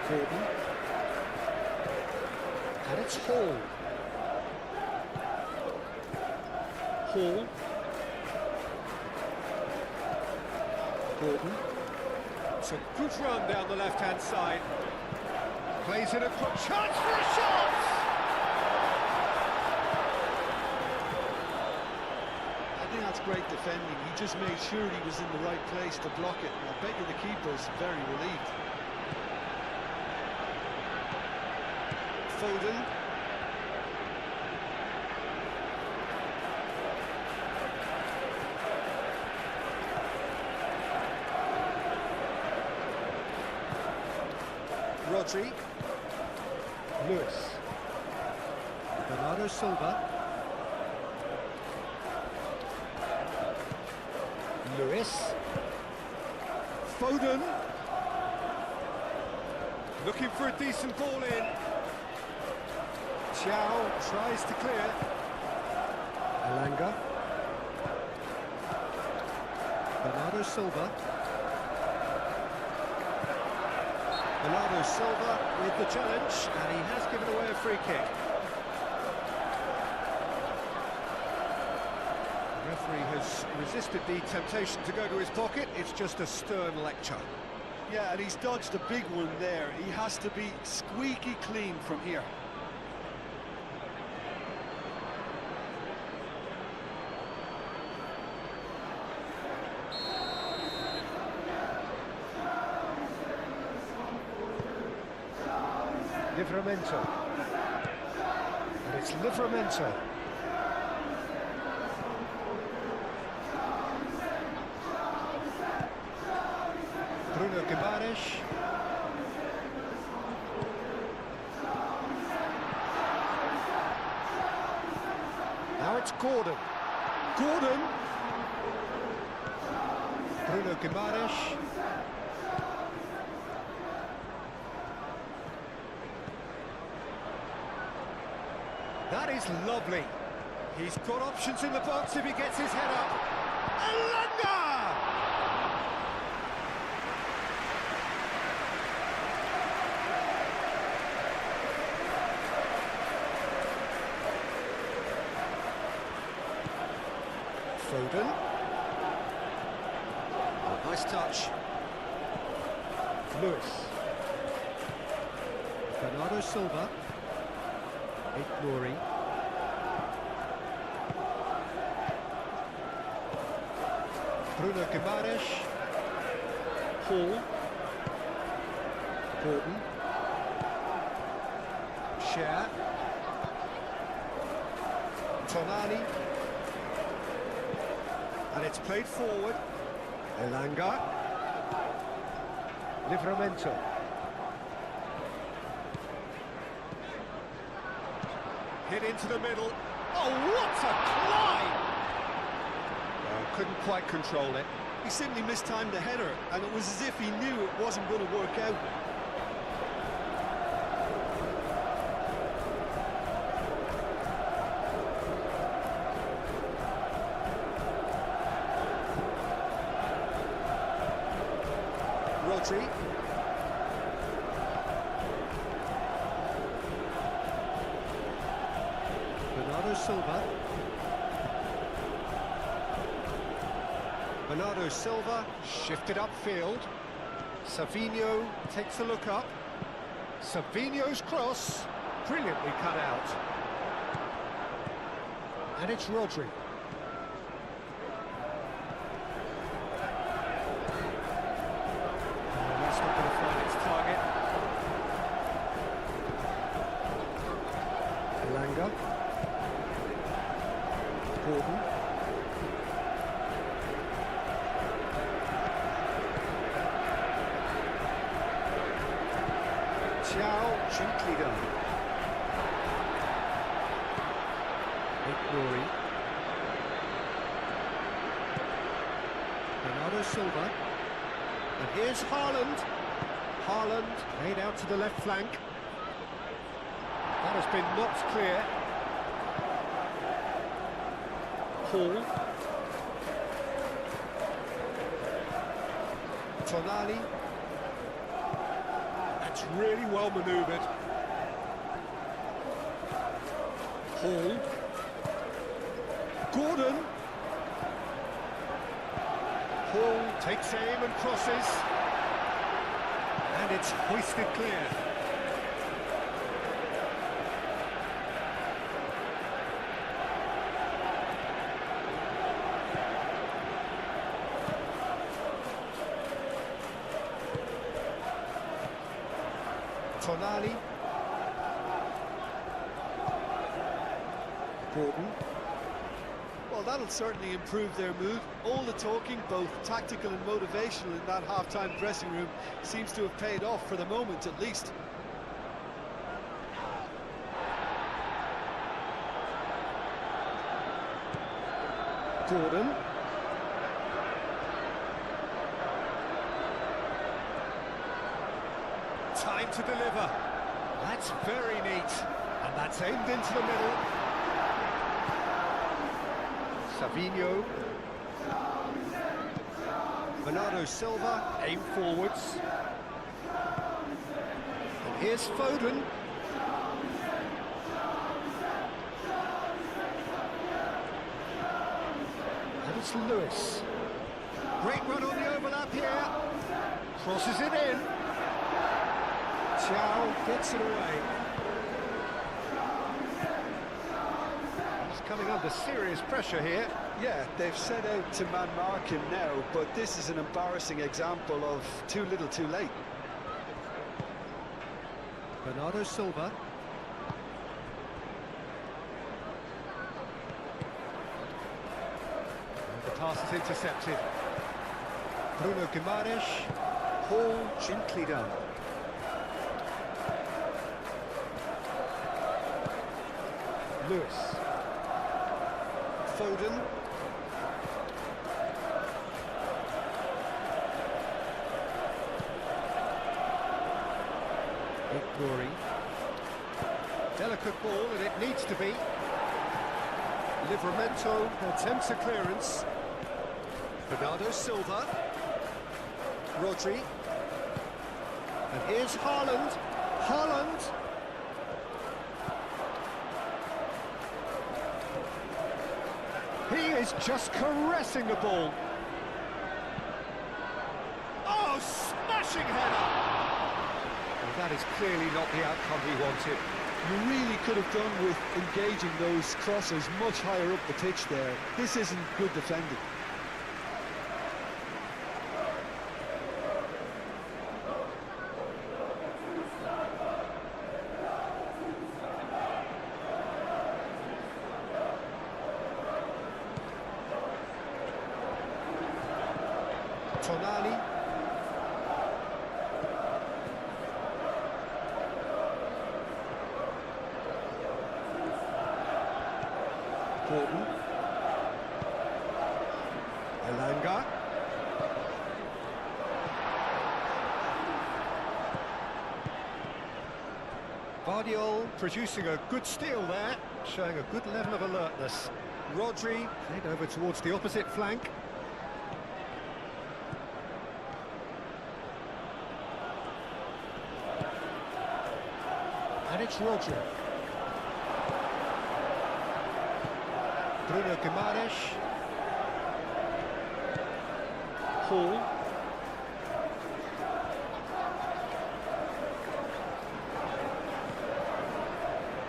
Gordon. And it's Hall. Hall. Gordon. It's a good run down the left-hand side. Plays in a chance for a shot! I think that's great defending. He just made sure he was in the right place to block it. And I bet you the keeper's very relieved. Foden. Rodri. Lewis. Bernardo Silva. Lewis. Foden. Looking for a decent ball in. Chiao tries to clear. Elanga. Bernardo Silva. Bernardo Silva with the challenge, and he has given away a free kick. The referee has resisted the temptation to go to his pocket. It's just a stern lecture. Yeah, and he's dodged a big one there. He has to be squeaky clean from here. Livramento. And it's Livramento. Bruno Guimaraes. Now it's Gordon. Gordon. Bruno Guimaraes. That is lovely. He's got options in the box if he gets his head up. Elanga! Foden. Oh, nice touch. Lewis. Bernardo Silva. Glory. Bruno Guimaraes. Hall. Gordon. Share. Tonali. And it's played forward. Elanga. Livramento. Hit into the middle. Oh, what a climb! Oh, couldn't quite control it. He simply mistimed the header, and it was as if he knew it wasn't going to work out. Rodri. Bernardo Silva. Bernardo Silva shifted upfield. Savinho takes a look up. Savinho's cross, brilliantly cut out. And it's Rodri. Oh, that's not going to find its target. Gordon. Gently done. Glory. Bernardo Silva. And here's Haaland. Haaland played out to the left flank. That has been knocked clear. Hall. Tonali. That's really well manoeuvred. Hall. Gordon. Hall takes aim and crosses. And it's hoisted clear. Tonali. Gordon. Well, that'll certainly improve their mood. All the talking, both tactical and motivational, in that half-time dressing room seems to have paid off for the moment, at least. Gordon. Time to deliver. That's very neat. And that's aimed into the middle. Savinho. Bernardo Silva, aim forwards. And here's Foden. And it's Lewis. Great run on the overlap here. Crosses it in. Chow gets it away. He's coming under serious pressure here. Yeah, they've set out to man-mark him now, but this is an embarrassing example of too little too late. Bernardo Silva. And the pass is intercepted. Bruno Guimaraes. Hall gently done. Lewis. Foden. Glory. Delicate ball, and it needs to be. Livramento attempts a clearance. Bernardo Silva. Rodri. And here's Haaland. Haaland. He is just caressing the ball. Oh, smashing header! Well, that is clearly not the outcome he wanted. You really could have done with engaging those crosses much higher up the pitch there. This isn't good defending. Tonali. Gordon. Elanga. Vardiol producing a good steal there, showing a good level of alertness. Rodri played over towards the opposite flank. And it's Rodri. Bruno Guimaraes. Hall.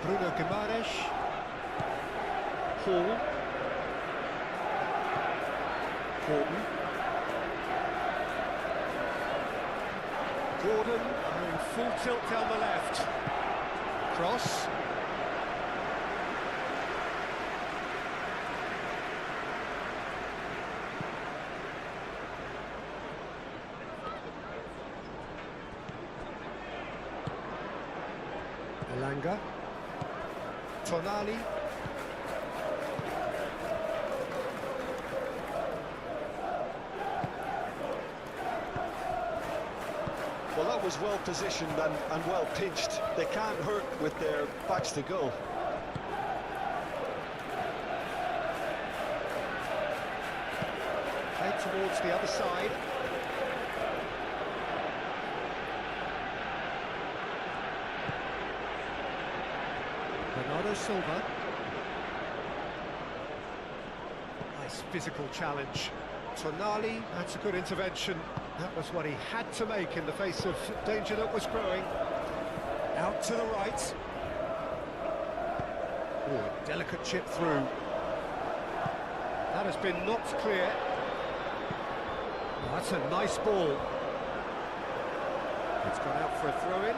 Bruno Guimaraes. Hall. Gordon. Gordon going full tilt down the left. Cross. Berger. Tonali. Well, that was well positioned and well pitched. They can't hurt with their backs to goal. Played towards the other side. Bernardo Silva. Nice physical challenge. Tonali, that's a good intervention. That was what he had to make in the face of danger that was growing. Out to the right. Oh, a delicate chip through. That has been knocked clear. Oh, that's a nice ball. It's gone out for a throw-in.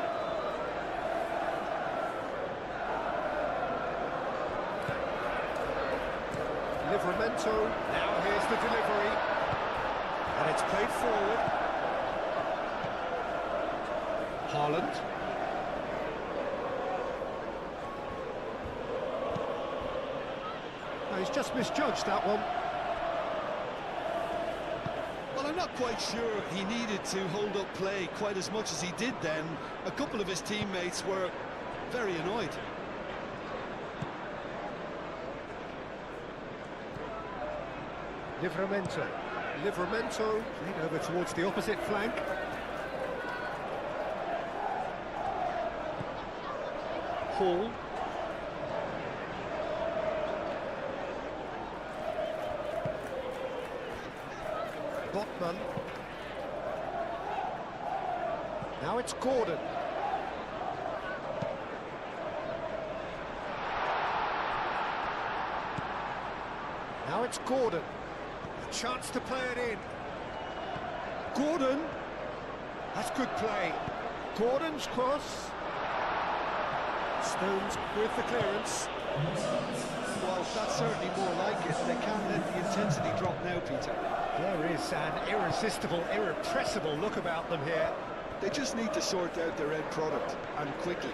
Livramento, now here's the delivery, and it's played forward. Haaland. No, he's just misjudged that one. Well, I'm not quite sure he needed to hold up play quite as much as he did then. A couple of his teammates were very annoyed. Livramento played over towards the opposite flank. Hall. Botman. Now it's Gordon. Now it's Gordon. A chance to play it in. Gordon. That's good play. Gordon's cross. Stones with the clearance. Well, that's certainly more like it. They can't let the intensity drop now, Peter. There is an irresistible, irrepressible look about them here. They just need to sort out their end product, and quickly.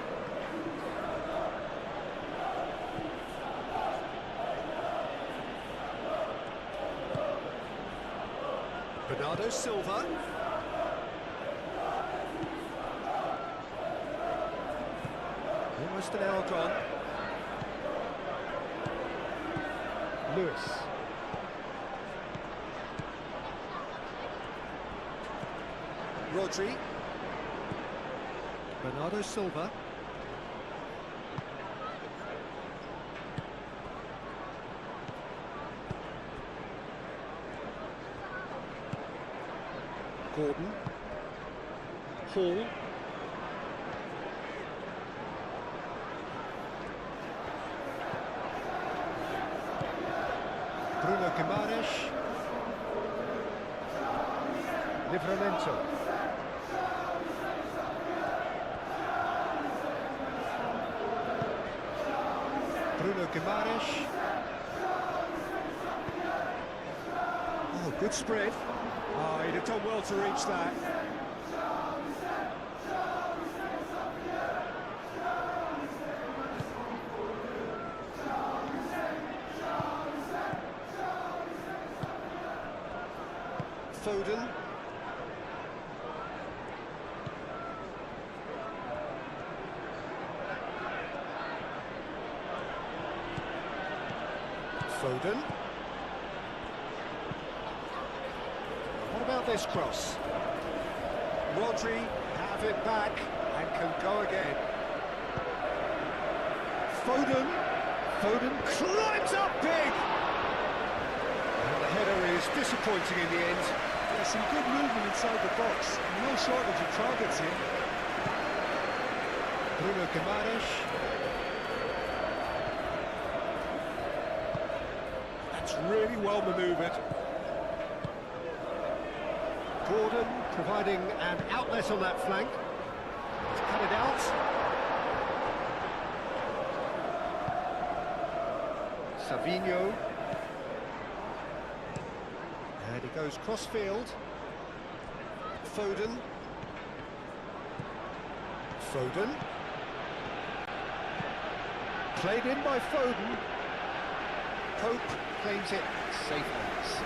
Bernardo Silva. Almost an hour gone. Lewis. Rodri. Bernardo Silva. Gordon. Hall. Bruno Guimaraes. Livramento. Bruno Guimaraes. Oh, good spread. Oh, he'd have done well to reach that. Foden. Foden. What about this cross? Rodri have it back and can go again. Foden. Foden climbs up big. And the header is disappointing in the end. Yeah, some good movement inside the box. No shortage of targets here. Bruno Guimaraes. That's really well manoeuvred. Gordon providing an outlet on that flank. He's cut it out. Savinho. And he goes cross-field. Foden. Foden. Played in by Foden. Pope claims it safe hands.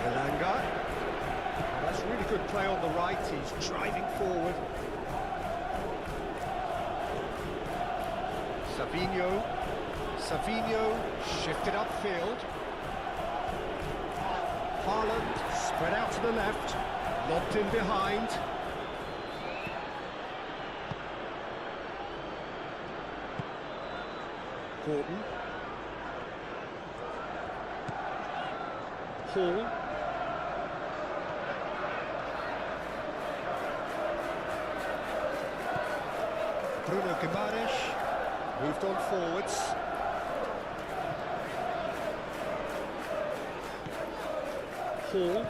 Elanga. Oh, that's really good play on the right. He's driving forward. Savinho shifted upfield. Haaland spread out to the left, lobbed in behind. Gordon. Hall. Bruno Guimaraes moved on forwards. Hall.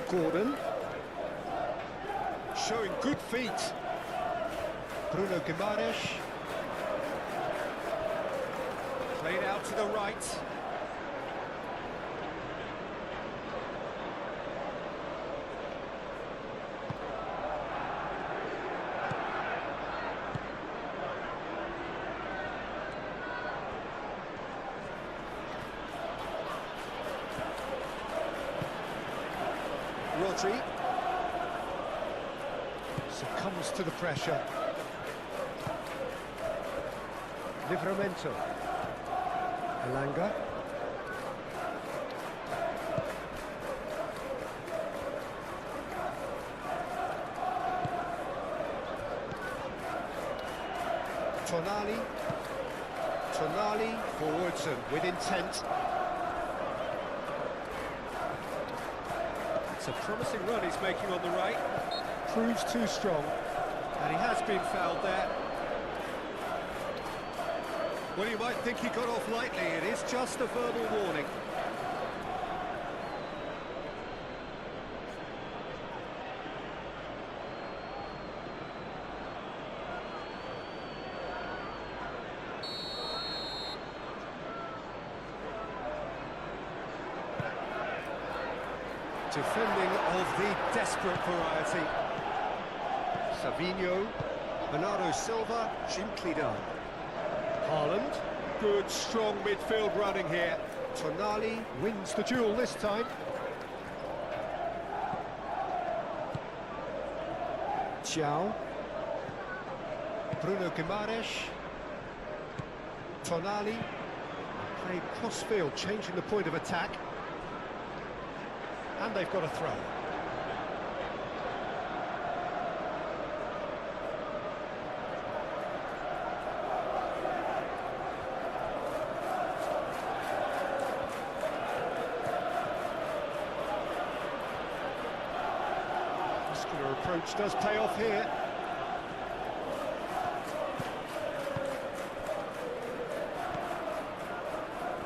Gordon. Showing good feet. Bruno Guimaraes. Played out to the right. Rodri succumbs to the pressure. Livramento. Elanga. Tonali forwards and with intent. It's a promising run he's making on the right. Proves too strong, and he has been fouled there. Well, you might think he got off lightly. It is just a verbal warning. Defending of the desperate variety. Savinho, Bernardo Silva, gently done. Haaland, good strong midfield running here. Tonali wins the duel this time. Thiaw. Bruno Guimaraes. Tonali. Played cross-field, changing the point of attack. And they've got a throw. Muscular approach does pay off here.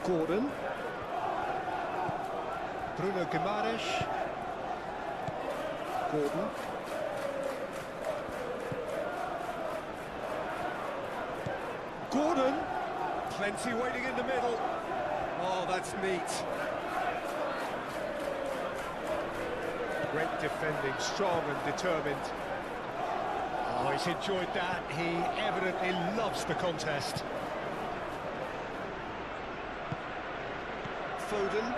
Gordon. Bruno Guimaraes. Gordon. Gordon. Plenty waiting in the middle. Oh, that's neat. Great defending, strong and determined. Oh, he's enjoyed that. He evidently loves the contest. Foden.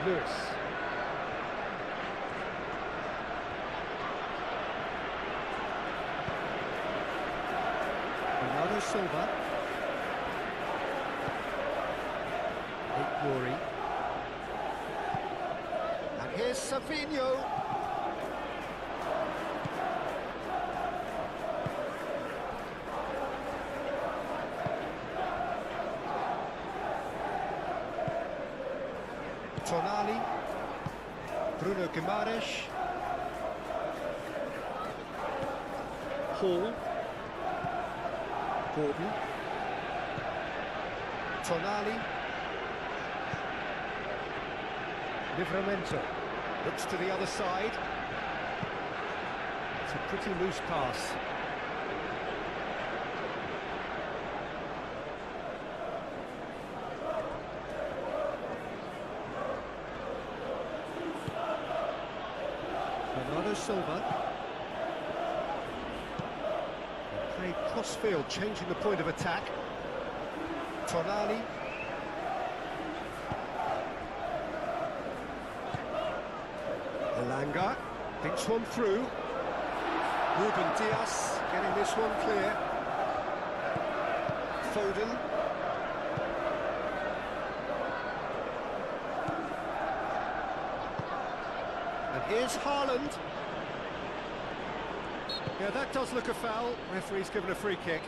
Lewis. Bernardo Silva. Glory. And here's Savinho. Tonali. Bruno Guimaraes. Hall. Gordon. Tonali. Livramento looks to the other side. It's a pretty loose pass. Bernardo Silva. Played cross-field, changing the point of attack. Tonali. Elanga thinks one through. Ruben Dias getting this one clear. Foden. And here's Haaland. Yeah, that does look a foul. Referee's given a free kick.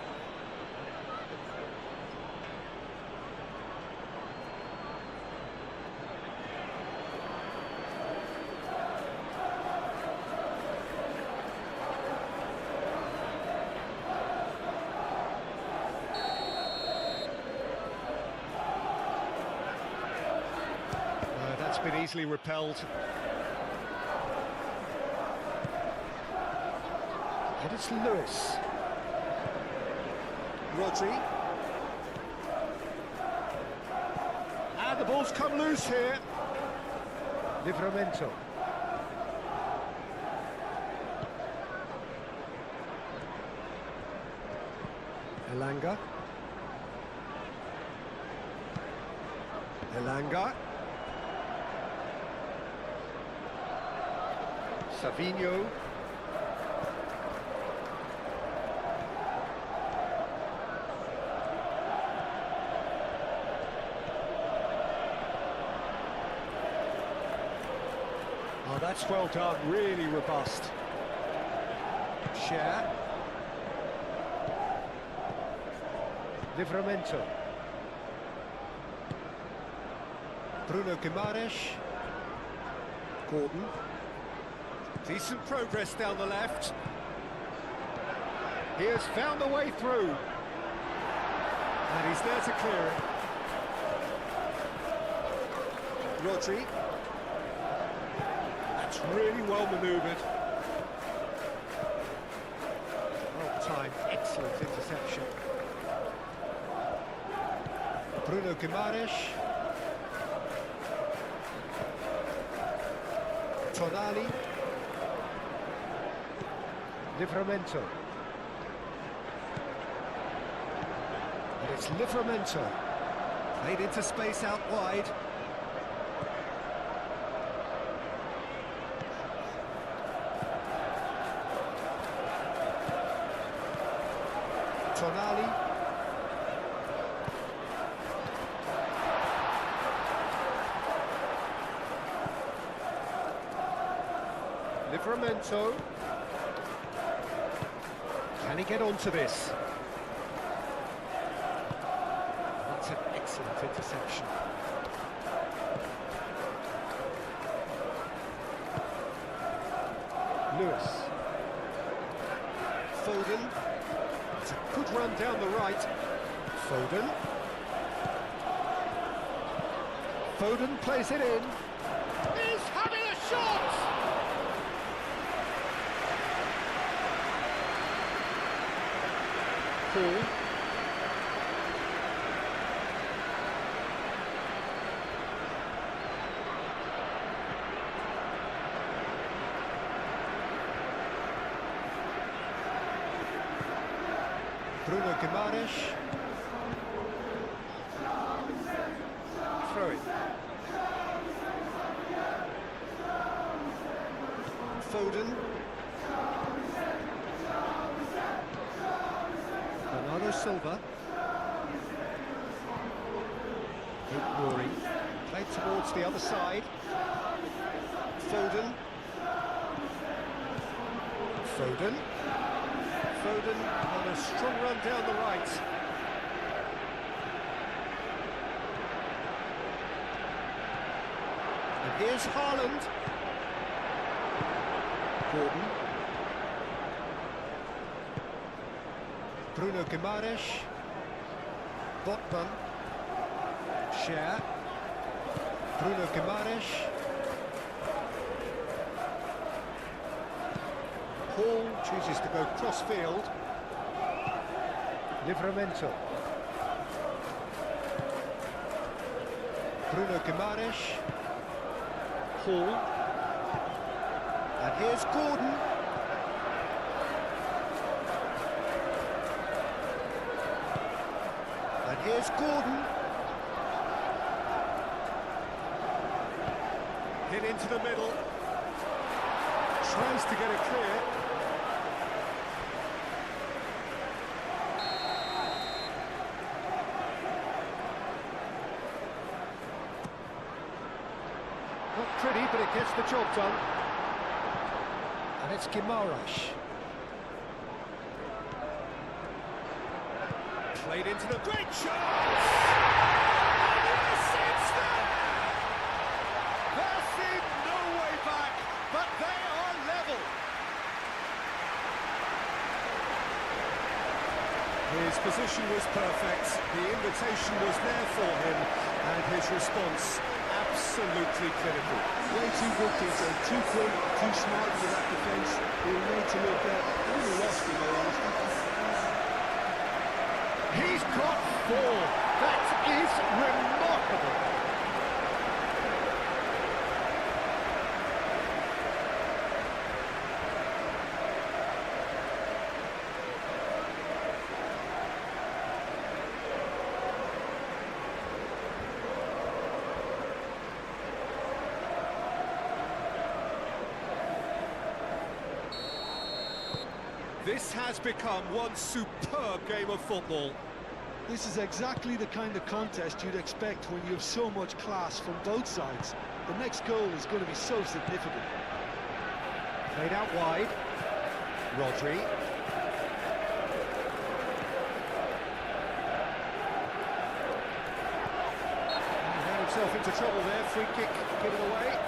That's been easily repelled. And it's Lewis. Rodri. And the ball's come loose here. Livramento. Elanga. Elanga. Savinho. Oh, that's well done, really robust. Share. Livramento. Bruno Guimaraes. Gordon. Decent progress down the left. He has found the way through. And he's there to clear it. Rodri. That's really well manoeuvred. Well timed, excellent interception. Bruno Guimaraes. Tonali. Livramento. And it's Livramento. Played into space out wide. Tonali. Livramento. Can he get onto this? That's an excellent interception. Lewis. Foden. It's a good run down the right. Foden. Foden plays it in. He's having a shot! Paul. Bruno Guimaraes. Throw it. Foden. Bernardo Silva. Rory. Played towards the other side. Foden. Foden. Foden on a strong run down the right. And here's Haaland. Gordon. Bruno Guimaraes. Botman. Share. Bruno Guimaraes. Paul chooses to go cross-field. Livramento. Bruno Guimaraes. Hall. And Here's Gordon. And here's Gordon. Hit into the middle. Tries to get it clear. Not pretty, but it gets the job done. And it's Guimaraes. Played into the great chance! Yes, it's there! There seemed no way back, but they are level. His position was perfect, the invitation was there for him, and his response absolutely clinical. Way too good, Peter. Too quick, too smart for that defence. They were made to look a little lost, in all honesty. He's got 4. That is remarkable. This has become one superb game of football. This is exactly the kind of contest you'd expect when you have so much class from both sides. The next goal is going to be so significant. Played out wide. Rodri. He ran himself into trouble there. Free kick given away.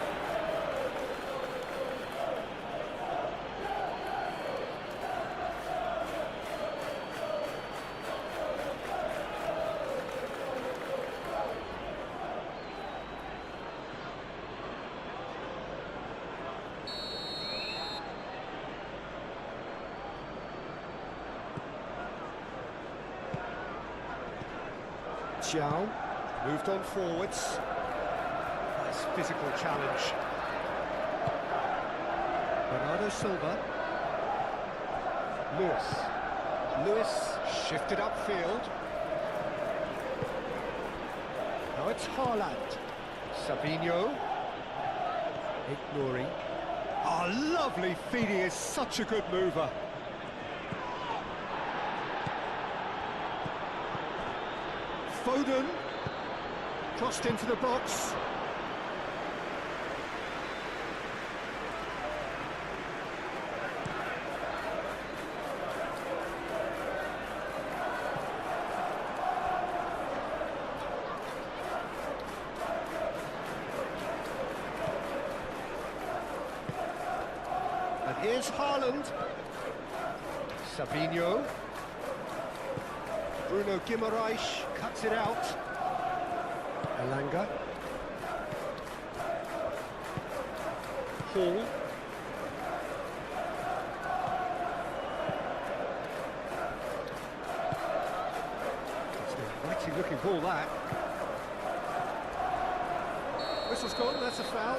Xiao moved on forwards. Nice physical challenge. Bernardo Silva. Lewis shifted upfield. Now it's Haaland. Sabinho. Ignoring. Oh, lovely feed. He is such a good mover. Foden, crossed into the box. And here's Haaland. Sabinho. Bruno Guimaraes cuts it out. Elanga. Hall. It's a mighty looking ball, that. Whistle's gone, that's a foul.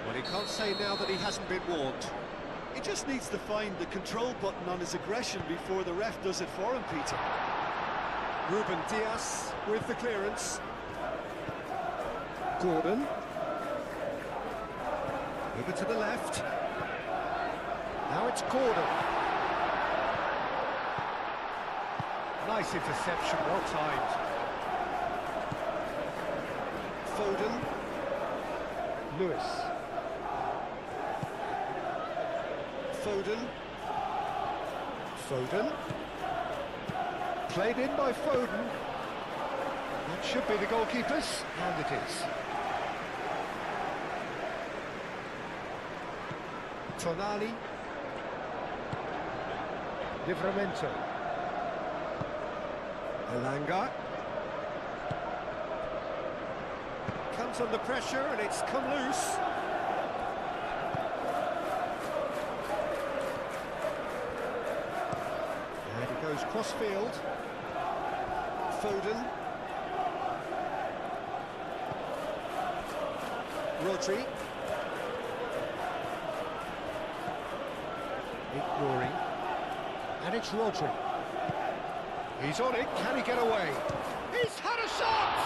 Well, he can't say now that he hasn't been warned. He just needs to find the control button on his aggression before the ref does it for him, Peter. Ruben Dias with the clearance. Gordon. Over to the left. Now it's Gordon. Nice interception, well timed. Foden. Lewis. Foden. Played in by Foden. That should be the goalkeeper's, and it is. Tonali. Livramento. Elanga. Comes under pressure and it's come loose. And it goes goes cross-field. Foden. Rodri. Ignoring. And it's Rodri. He's on it. Can he get away? He's had a shot!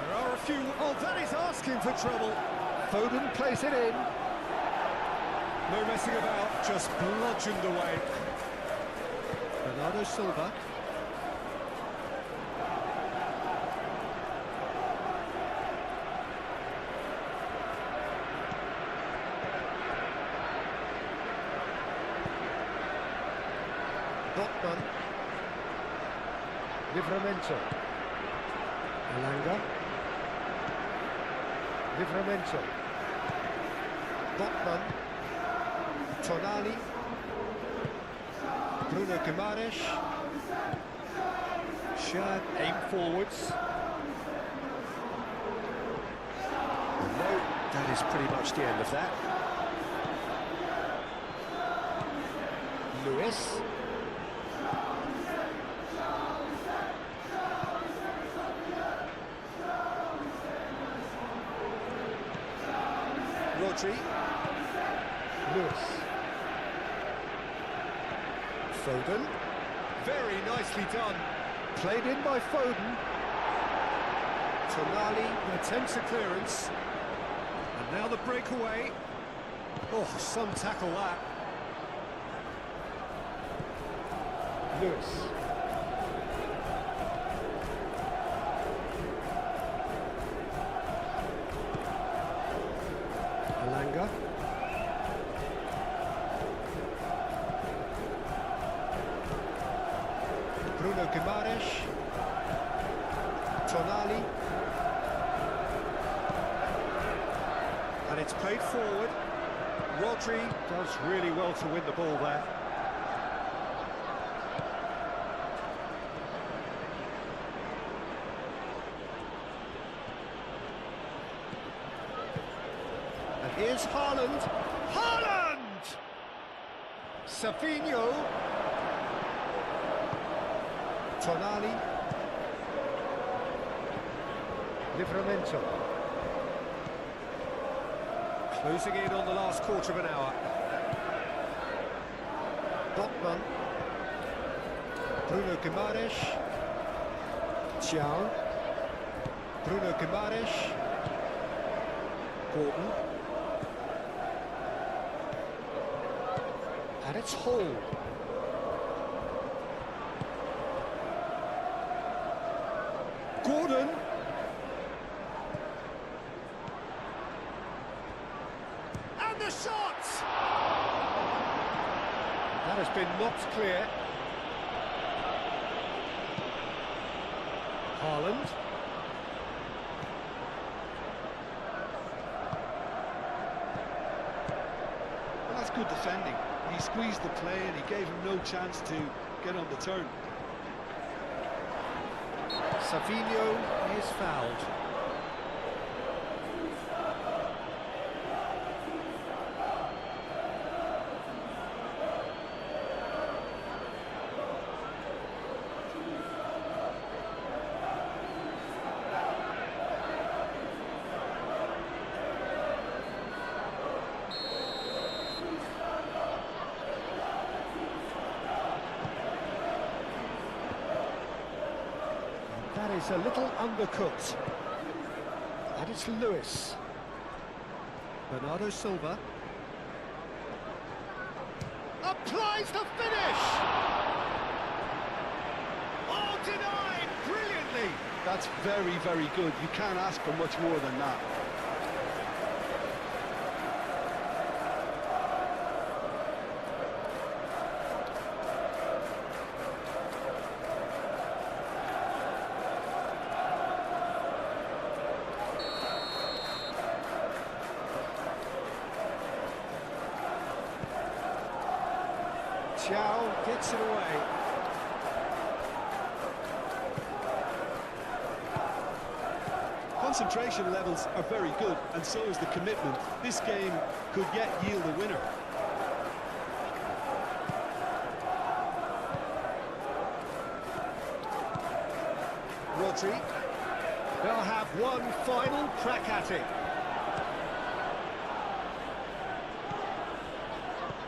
There are a few. Oh, that is asking for trouble. Foden plays it in. No messing about, just bludgeoned away. Bernardo Silva. Botman. Livramento. Elanga. Livramento. Botman. Tonali. Bruno Guimaraes. Shad aim forwards. No, that is pretty much the end of that. Lewis. Rodri. Lewis. Foden. Very nicely done. Played in by Foden. Tonali attempts a clearance. And now the breakaway. Oh, some tackle that. Lewis. Elanga. Bruno Guimaraes. Tonali. And it's played forward. Rodri does really well to win the ball there. And here's Haaland. Haaland! Savinho. Tonali. Livramento. Closing in on the last quarter of an hour. Botman. Bruno Guimaraes. Thiaw. Bruno Guimaraes. Gordon. And it's Hall. Gordon. And the shot! That has been knocked clear. Haaland. Well, that's good defending. He squeezed the play and he gave him no chance to get on the turn. Savinho is fouled. That is a little undercooked. And it's Lewis. Bernardo Silva. Applies the finish! Oh, denied! Brilliantly! That's very, very good. You can't ask for much more than that. Thiaw gets it away. Concentration levels are very good, and so is the commitment. This game could yet yield a winner. quality. They'll have one final crack at it.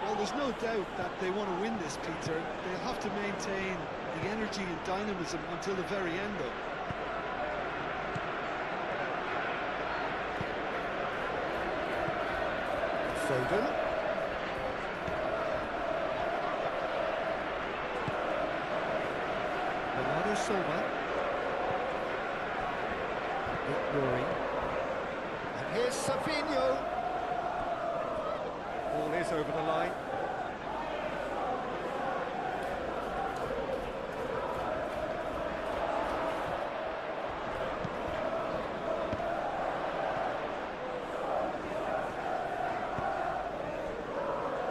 Well, there's no doubt that they want to win this, Peter. They'll have to maintain the energy and dynamism until the very end, though. Foden. Bernardo Silva. Rory. And here's Savinho. Ball is over the line.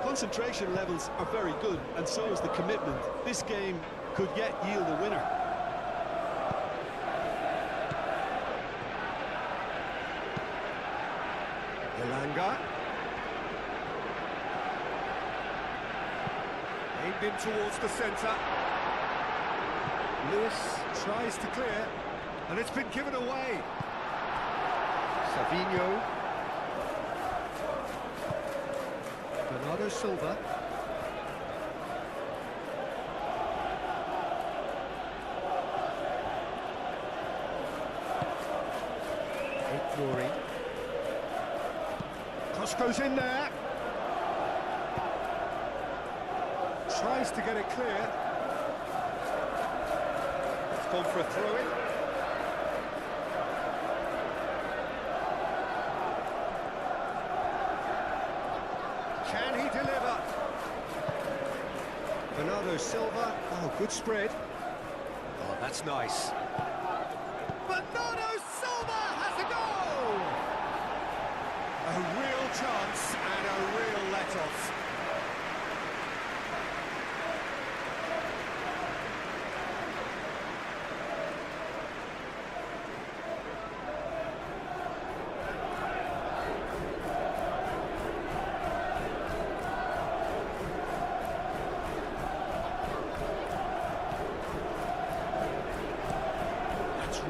Concentration levels are very good, and so is the commitment. This game could yet yield a winner. Elanga. Aimed in towards the centre. Lewis tries to clear, and it's been given away. Savinho. Bernardo Silva. Rory. Cross goes in there. Tries to get it clear. It's gone for a throw-in. Can he deliver? Bernardo Silva. Oh, good spread. Oh, that's nice. Bernardo Silva has a goal! A real chance and a real let-off.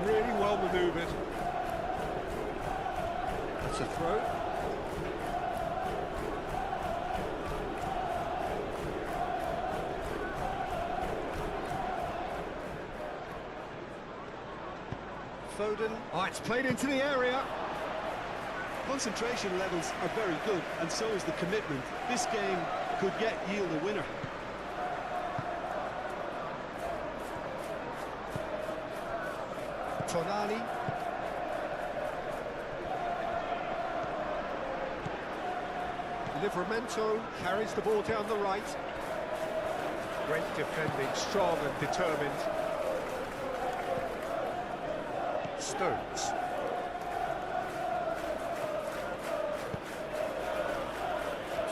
Really well manoeuvred. That's a throw. Foden. Oh, it's played into the area. Concentration levels are very good, and so is the commitment. This game could yet yield a winner. Tonali. Livramento carries the ball down the right. Great defending, strong and determined. Stones.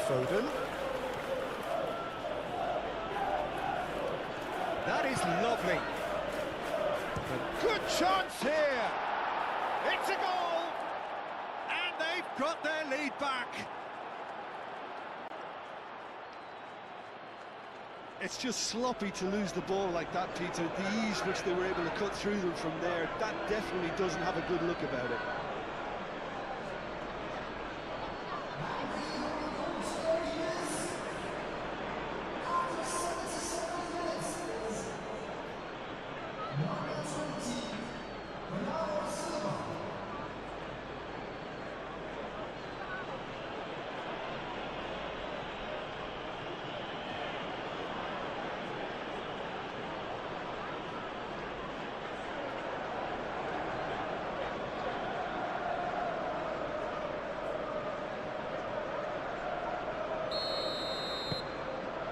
Foden. That is lovely. A good chance here. It's a goal. And they've got their lead back. It's just sloppy to lose the ball like that, Peter. The ease which they were able to cut through them from there, that definitely doesn't have a good look about it.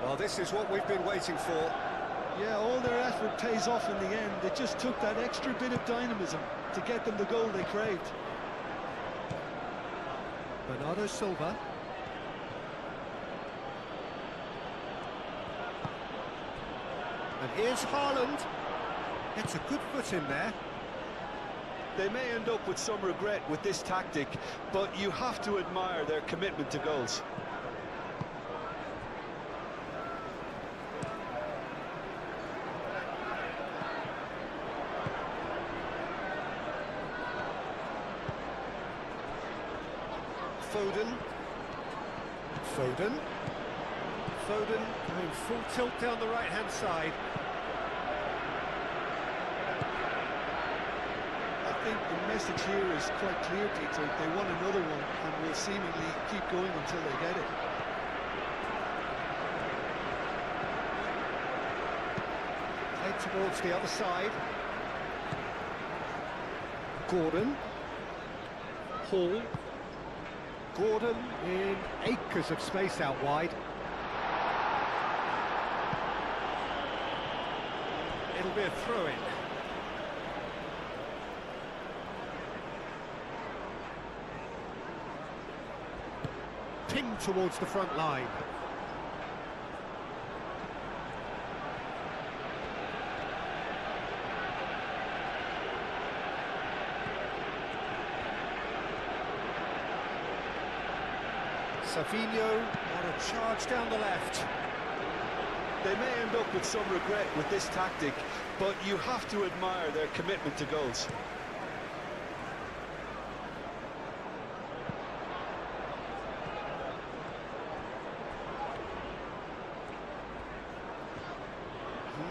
Well, this is what we've been waiting for. Yeah, all their effort pays off in the end. It just took that extra bit of dynamism to get them the goal they craved. Bernardo Silva. And here's Haaland. Gets a good foot in there. They may end up with some regret with this tactic, but you have to admire their commitment to goals. Foden. Foden. Foden going full tilt down the right-hand side. I think the message here is quite clear, Peter. They want another one and will seemingly keep going until they get it. Played towards the other side. Gordon. Hall. Gordon in acres of space out wide. It'll be a throw-in. Pinged towards the front line. Savinho on a charge down the left. They may end up with some regret with this tactic, but you have to admire their commitment to goals.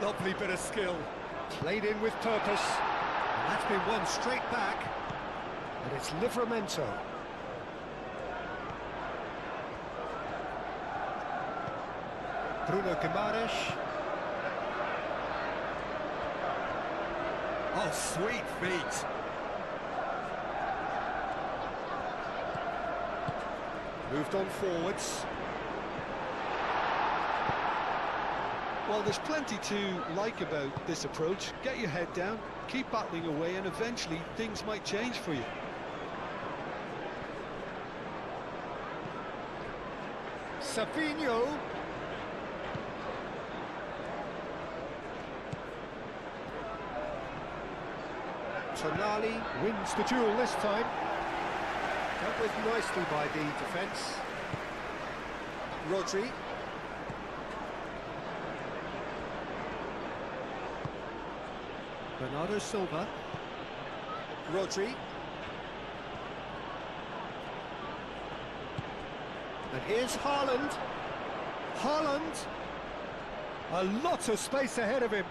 Lovely bit of skill. Played in with purpose. And that's been won straight back. And it's Livramento. Bruno Guimaraes. Oh, sweet feet. Moved on forwards. Well, there's plenty to like about this approach. Get your head down, keep battling away, and eventually things might change for you. Savinho. Tonali wins the duel this time. Dealt with nicely by the defence. Rodri. Bernardo Silva. Rodri. And here's Haaland. Haaland. A lot of space ahead of him.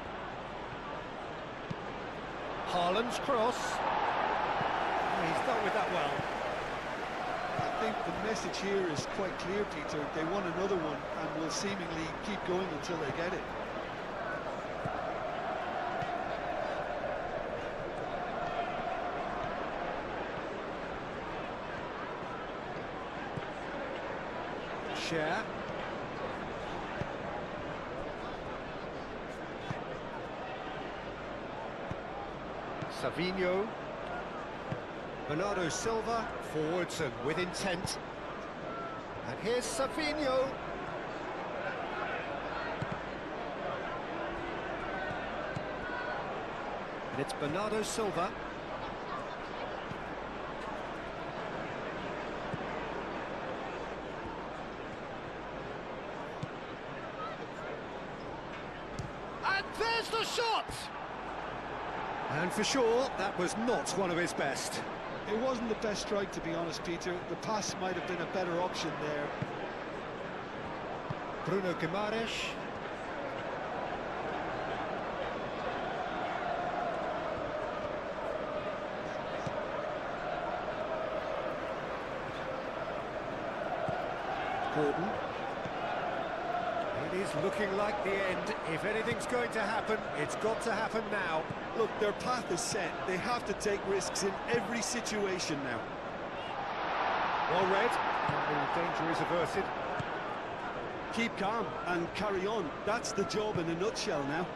Haaland's cross. Oh, he's dealt with that well. I think the message here is quite clear, Peter. They want another one and will seemingly keep going until they get it. Share. Savinho. Bernardo Silva, forwards and with intent. And here's Savinho. And it's Bernardo Silva. And there's the shot! And for sure, that was not one of his best. It wasn't the best strike, to be honest, Peter. The pass might have been a better option there. Bruno Guimaraes. Gordon. It is looking like the end. If anything's going to happen, it's got to happen now. Look, their path is set. They have to take risks in every situation now. Well read, and the danger is averted. Keep calm and carry on. That's the job in a nutshell now.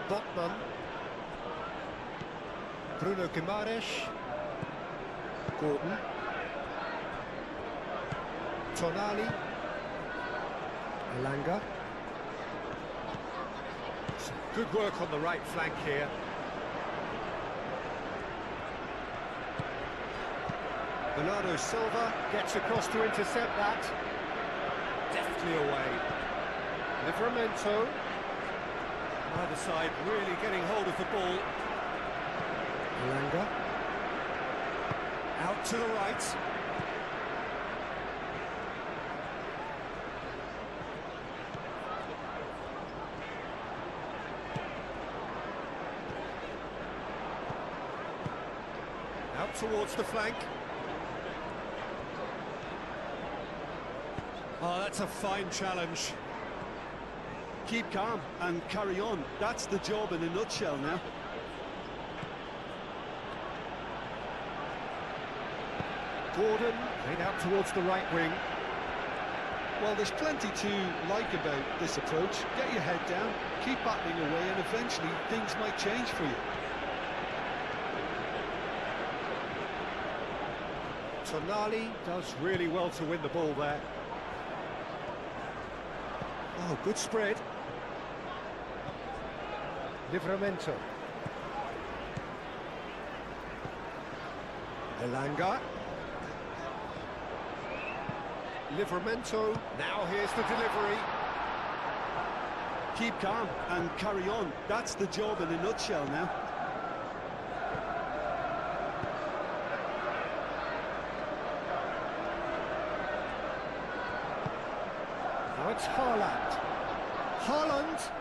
Botman. Bruno Guimaraes. Gordon. Tonali. Elanga. Some good work on the right flank here. Bernardo Silva gets across to intercept that. Deftly away. Livramento. Either side really getting hold of the ball. Elanga. Out to the right. Out towards the flank. Oh, that's a fine challenge. Keep calm and carry on. That's the job in a nutshell now. Gordon, played out towards the right wing. Well, there's plenty to like about this approach. Get your head down, keep battling away, and eventually things might change for you. Tonali does really well to win the ball there. Oh, good spread. Livramento. Elanga. Livramento. Now here's the delivery. Keep calm and carry on. That's the job in a nutshell now. Now it's Haaland. Haaland!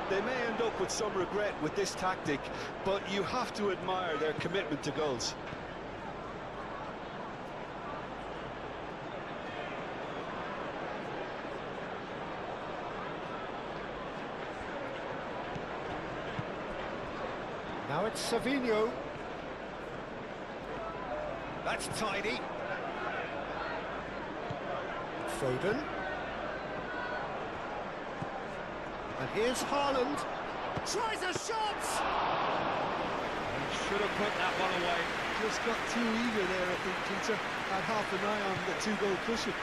They may end up with some regret with this tactic, but you have to admire their commitment to goals. Now it's Savinho. That's tidy. Foden. And here's Haaland. Tries a shot! Should have put that one away. Just got too eager there, I think, Peter. Had half an eye on the two-goal cushion.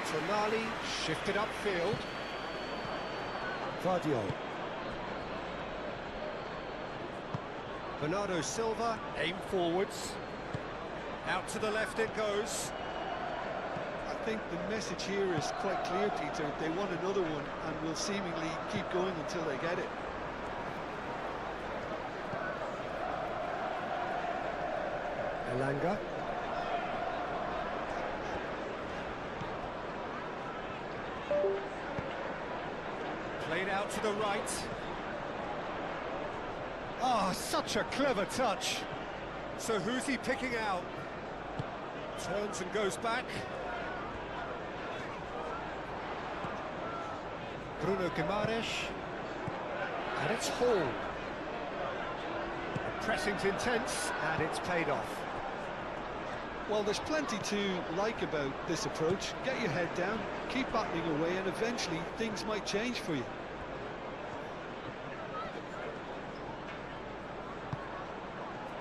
Tonali shifted upfield. Vardiol. Bernardo Silva, aim forwards. Out to the left it goes. I think the message here is quite clear, Peter. They want another one and will seemingly keep going until they get it. Elanga. Played out to the right. Ah, such a clever touch. So who's he picking out? Turns and goes back. Bruno Guimaraes. And it's Hall. The pressing's intense, and it's paid off. Well, there's plenty to like about this approach. Get your head down, keep battling away, and eventually things might change for you.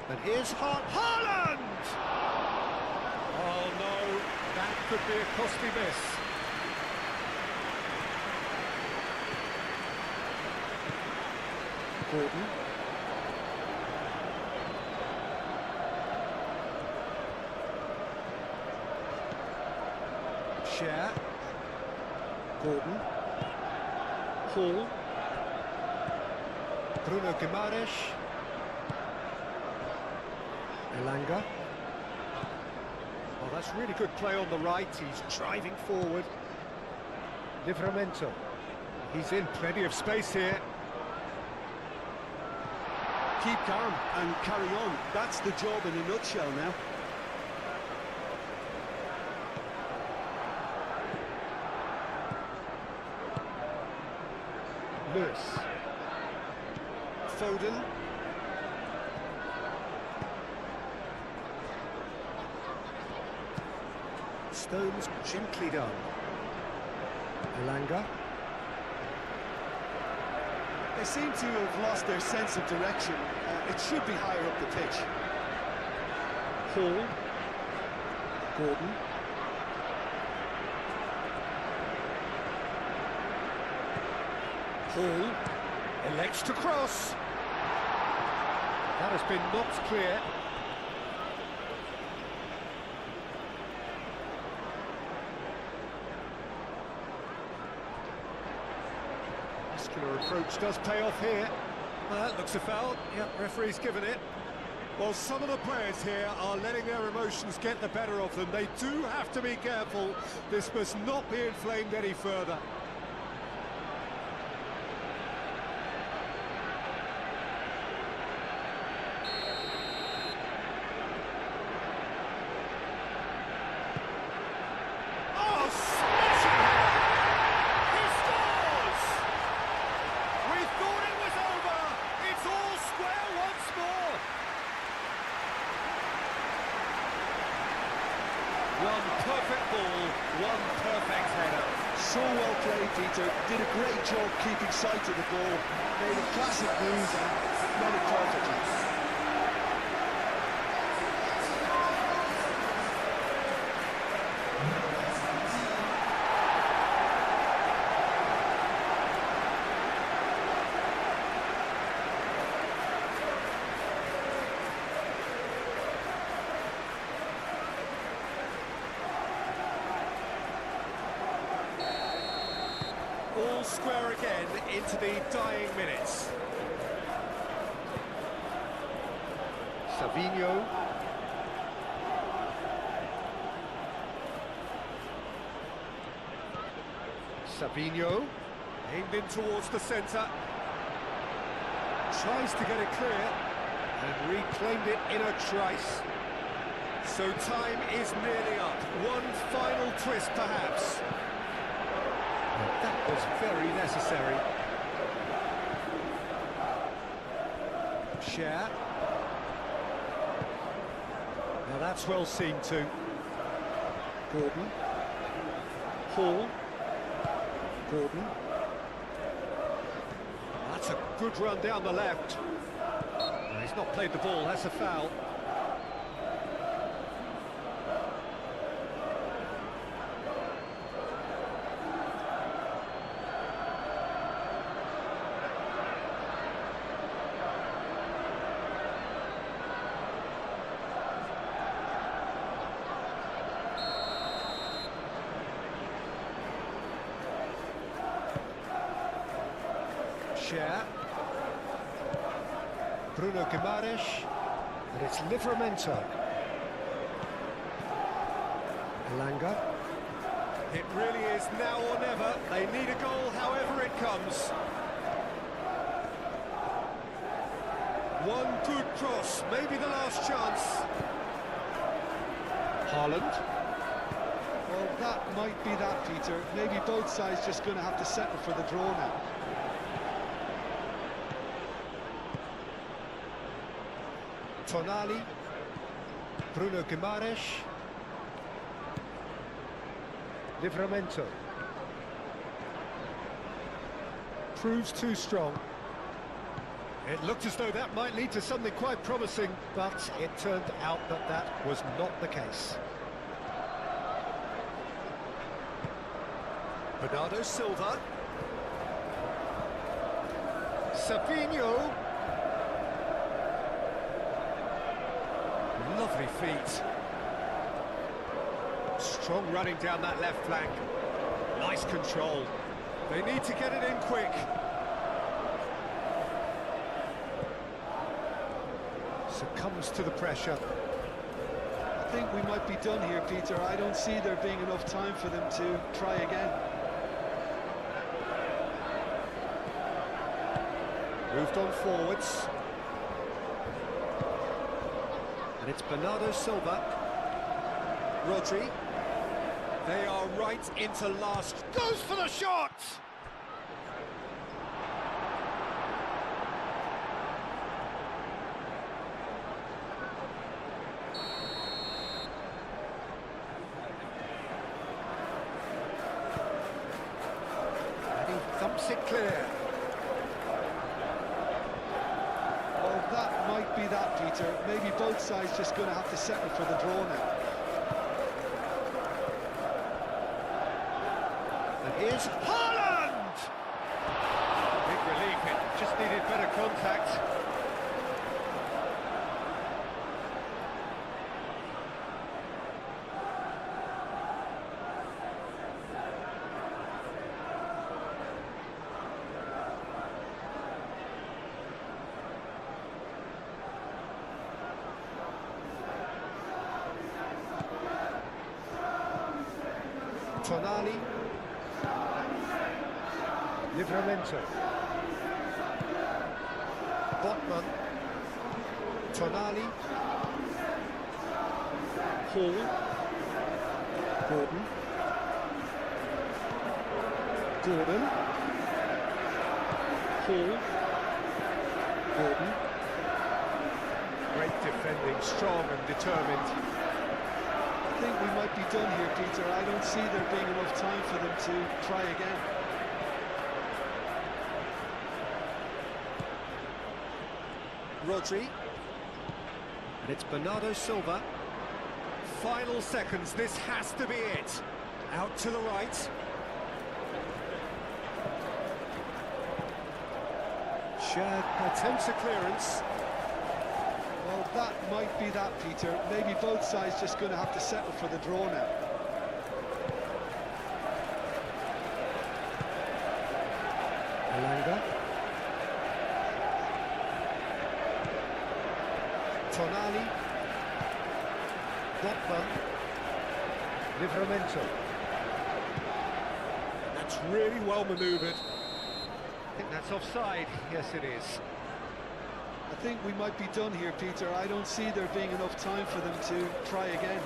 And here's Haaland! Oh no, that could be a costly miss. Gordon. Share. Gordon. Hall. Bruno Guimaraes. Elanga. Oh, that's really good play on the right. He's driving forward. Livramento. He's in plenty of space here. Keep calm and carry on. That's the job in a nutshell now. Lewis. Foden. Stones gently done. Elanga. They seem to have lost their sense of direction. It should be higher up the pitch. Hall. Gordon. Hall elects to cross. That has been knocked clear. Muscular approach does pay off here. Well, that looks a foul. Yeah, referee's given it. Well, some of the players here are letting their emotions get the better of them. They do have to be careful. This must not be inflamed any further. Oh, smashing header! He scores! We thought it was over. It's all square once more. One perfect ball, one perfect header. So well played, Peter. Did a great job keeping sight of the ball. Made a classic move and read it perfectly. All square again into the dying minutes. Savinho. Savinho. Aimed in towards the centre. Tries to get it clear. And reclaimed it in a trice. So time is nearly up. One final twist, perhaps. That was very necessary. Share. Now that's well seen too. Gordon. Hall. Gordon. That's a good run down the left. No, he's not played the ball, that's a foul. Share. Bruno Guimaraes, and it's Livramento. Elanga. It really is now or never. They need a goal however it comes. One good cross, maybe the last chance. Haaland. Well, that might be that, Peter. Maybe both sides just going to have to settle for the draw now. Tonali. Bruno Guimaraes. Livramento. Proves too strong. It looked as though that might lead to something quite promising. But it turned out that that was not the case. Bernardo Silva. Savinho. Lovely feet. Strong running down that left flank. Nice control. They need to get it in quick. Succumbs to the pressure. I think we might be done here, Peter. I don't see there being enough time for them to try again. Moved on forwards. And it's Bernardo Silva. Rodri. They are right into last. Goes for the shot! And he thumps it clear. Well, that might be that, Peter. Maybe both sides just going to have to settle for the draw now. And here's Haaland! big relief. It just needed better contact. Tonali. Livramento. Botman. Tonali. Hall. Gordon. Gordon. Hall. Gordon. Great defending, strong and determined. I think we might be done here, Peter. I don't see there being enough time for them to try again. Rodri. And it's Bernardo Silva. Final seconds, this has to be it. Out to the right. Shad attempts a clearance. Well, that might be that, Peter. Maybe both sides just going to have to settle for the draw now. Alanga. Tonali. Botman. Livramento. That's really well manoeuvred. I think that's offside. Yes, it is. I think we might be done here, Peter. I don't see there being enough time for them to try again.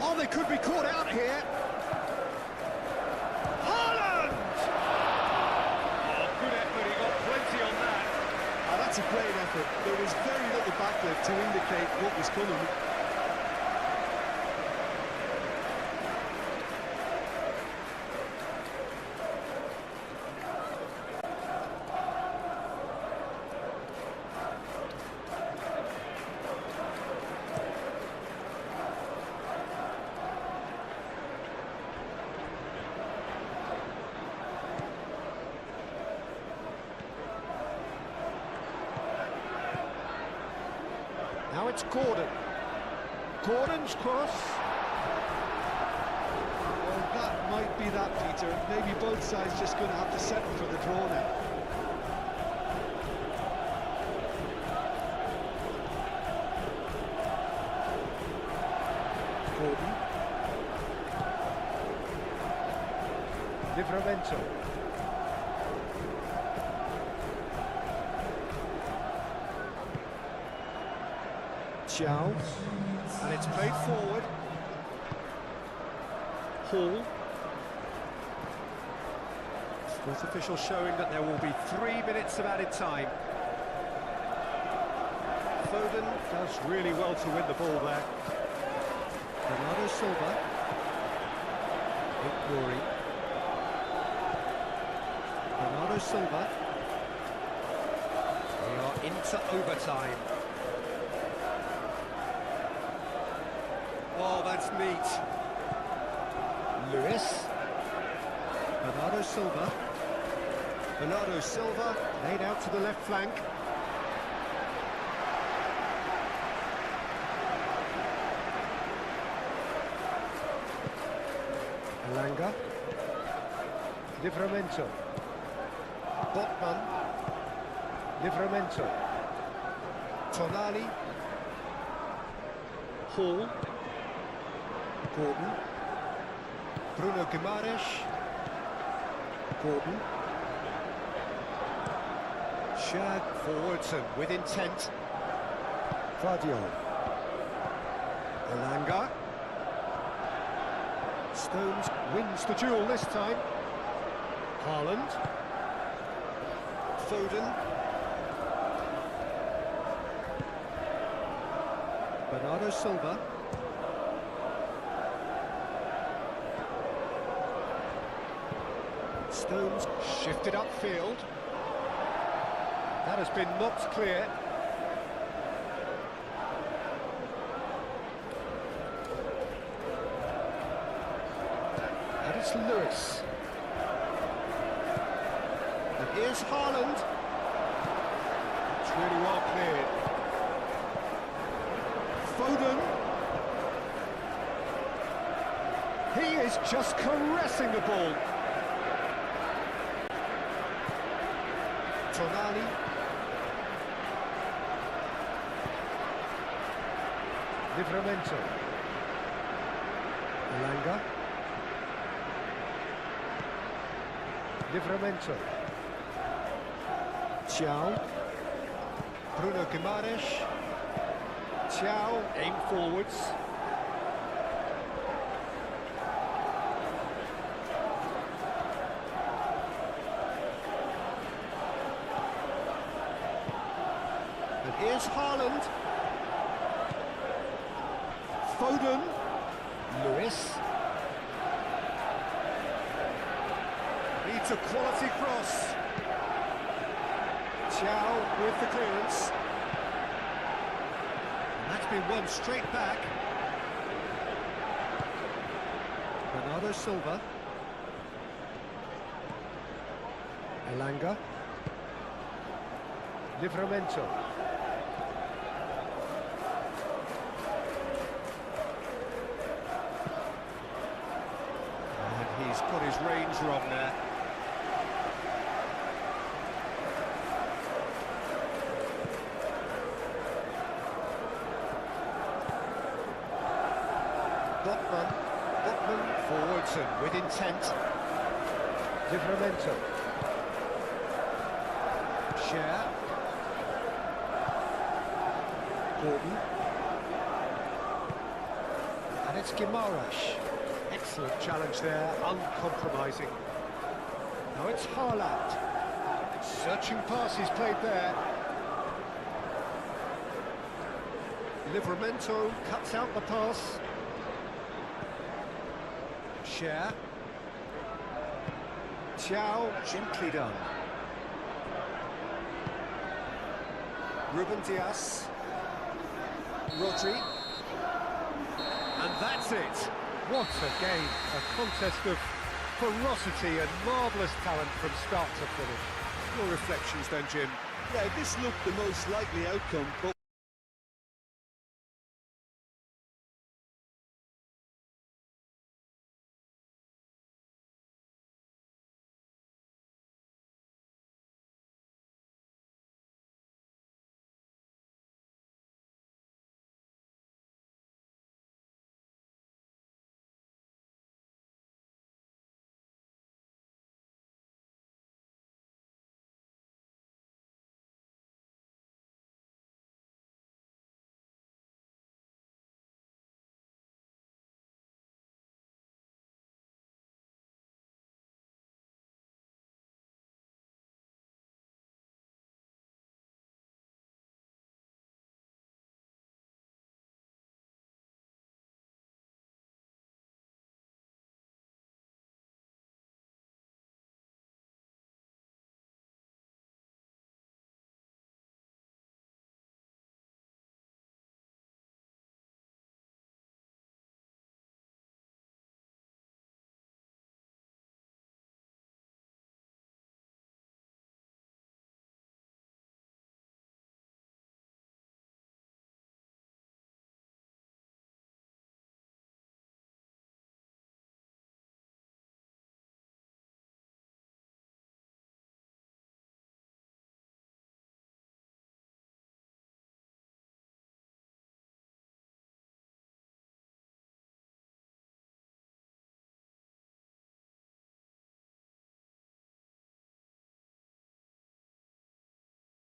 Oh, they could be caught out here. Haaland! Oh, good effort. He got plenty on that. Oh, that's a great effort. There was very little backlift to indicate what was coming. Now it's Gordon. Gordon's cross. Well, that might be that, Peter. Maybe both sides just going to have to settle for the draw now. Gordon. Livramento. Chow. And it's played forward. Hall. Fourth official showing that there will be 3 minutes of added time. Foden does really well to win the ball there. Bernardo Silva. Rory. Bernardo Silva. We are into overtime. Oh, that's neat. Lewis. Bernardo Silva. Bernardo Silva laid out to the left flank. Alanga. Livramento. Botman. Livramento. Tonali. Hall. Gordon. Bruno Guimaraes. Gordon. Shad forwards and with intent. Vardio. Alanga. Stones wins the duel this time. Haaland. Foden. Bernardo Silva. Stones shifted upfield. That has been knocked clear. And it's Lewis. And here's Haaland. It's really well cleared. Foden. He is just caressing the ball. Tonali. Livramento. Elanga. Livramento. Thiaw. Bruno Guimaraes. Thiaw, aim forwards. And here's Haaland. Foden. Lewis. Needs a quality cross. Thiaw with the clearance. And that's been won straight back. Bernardo Silva. Elanga. Livramento. And he's got his range wrong there. Botman forwards and with intent. Livramento. Share. Gordon. And it's Guimaraes. Excellent challenge there, uncompromising. Now it's Haaland. Searching passes played there. Livramento cuts out the pass. Share. Thiaw, gently done. Ruben Dias. Rodri. And that's it. What a game. A contest of ferocity and marvellous talent from start to finish. Your reflections then, Jim? Yeah, this looked the most likely outcome, but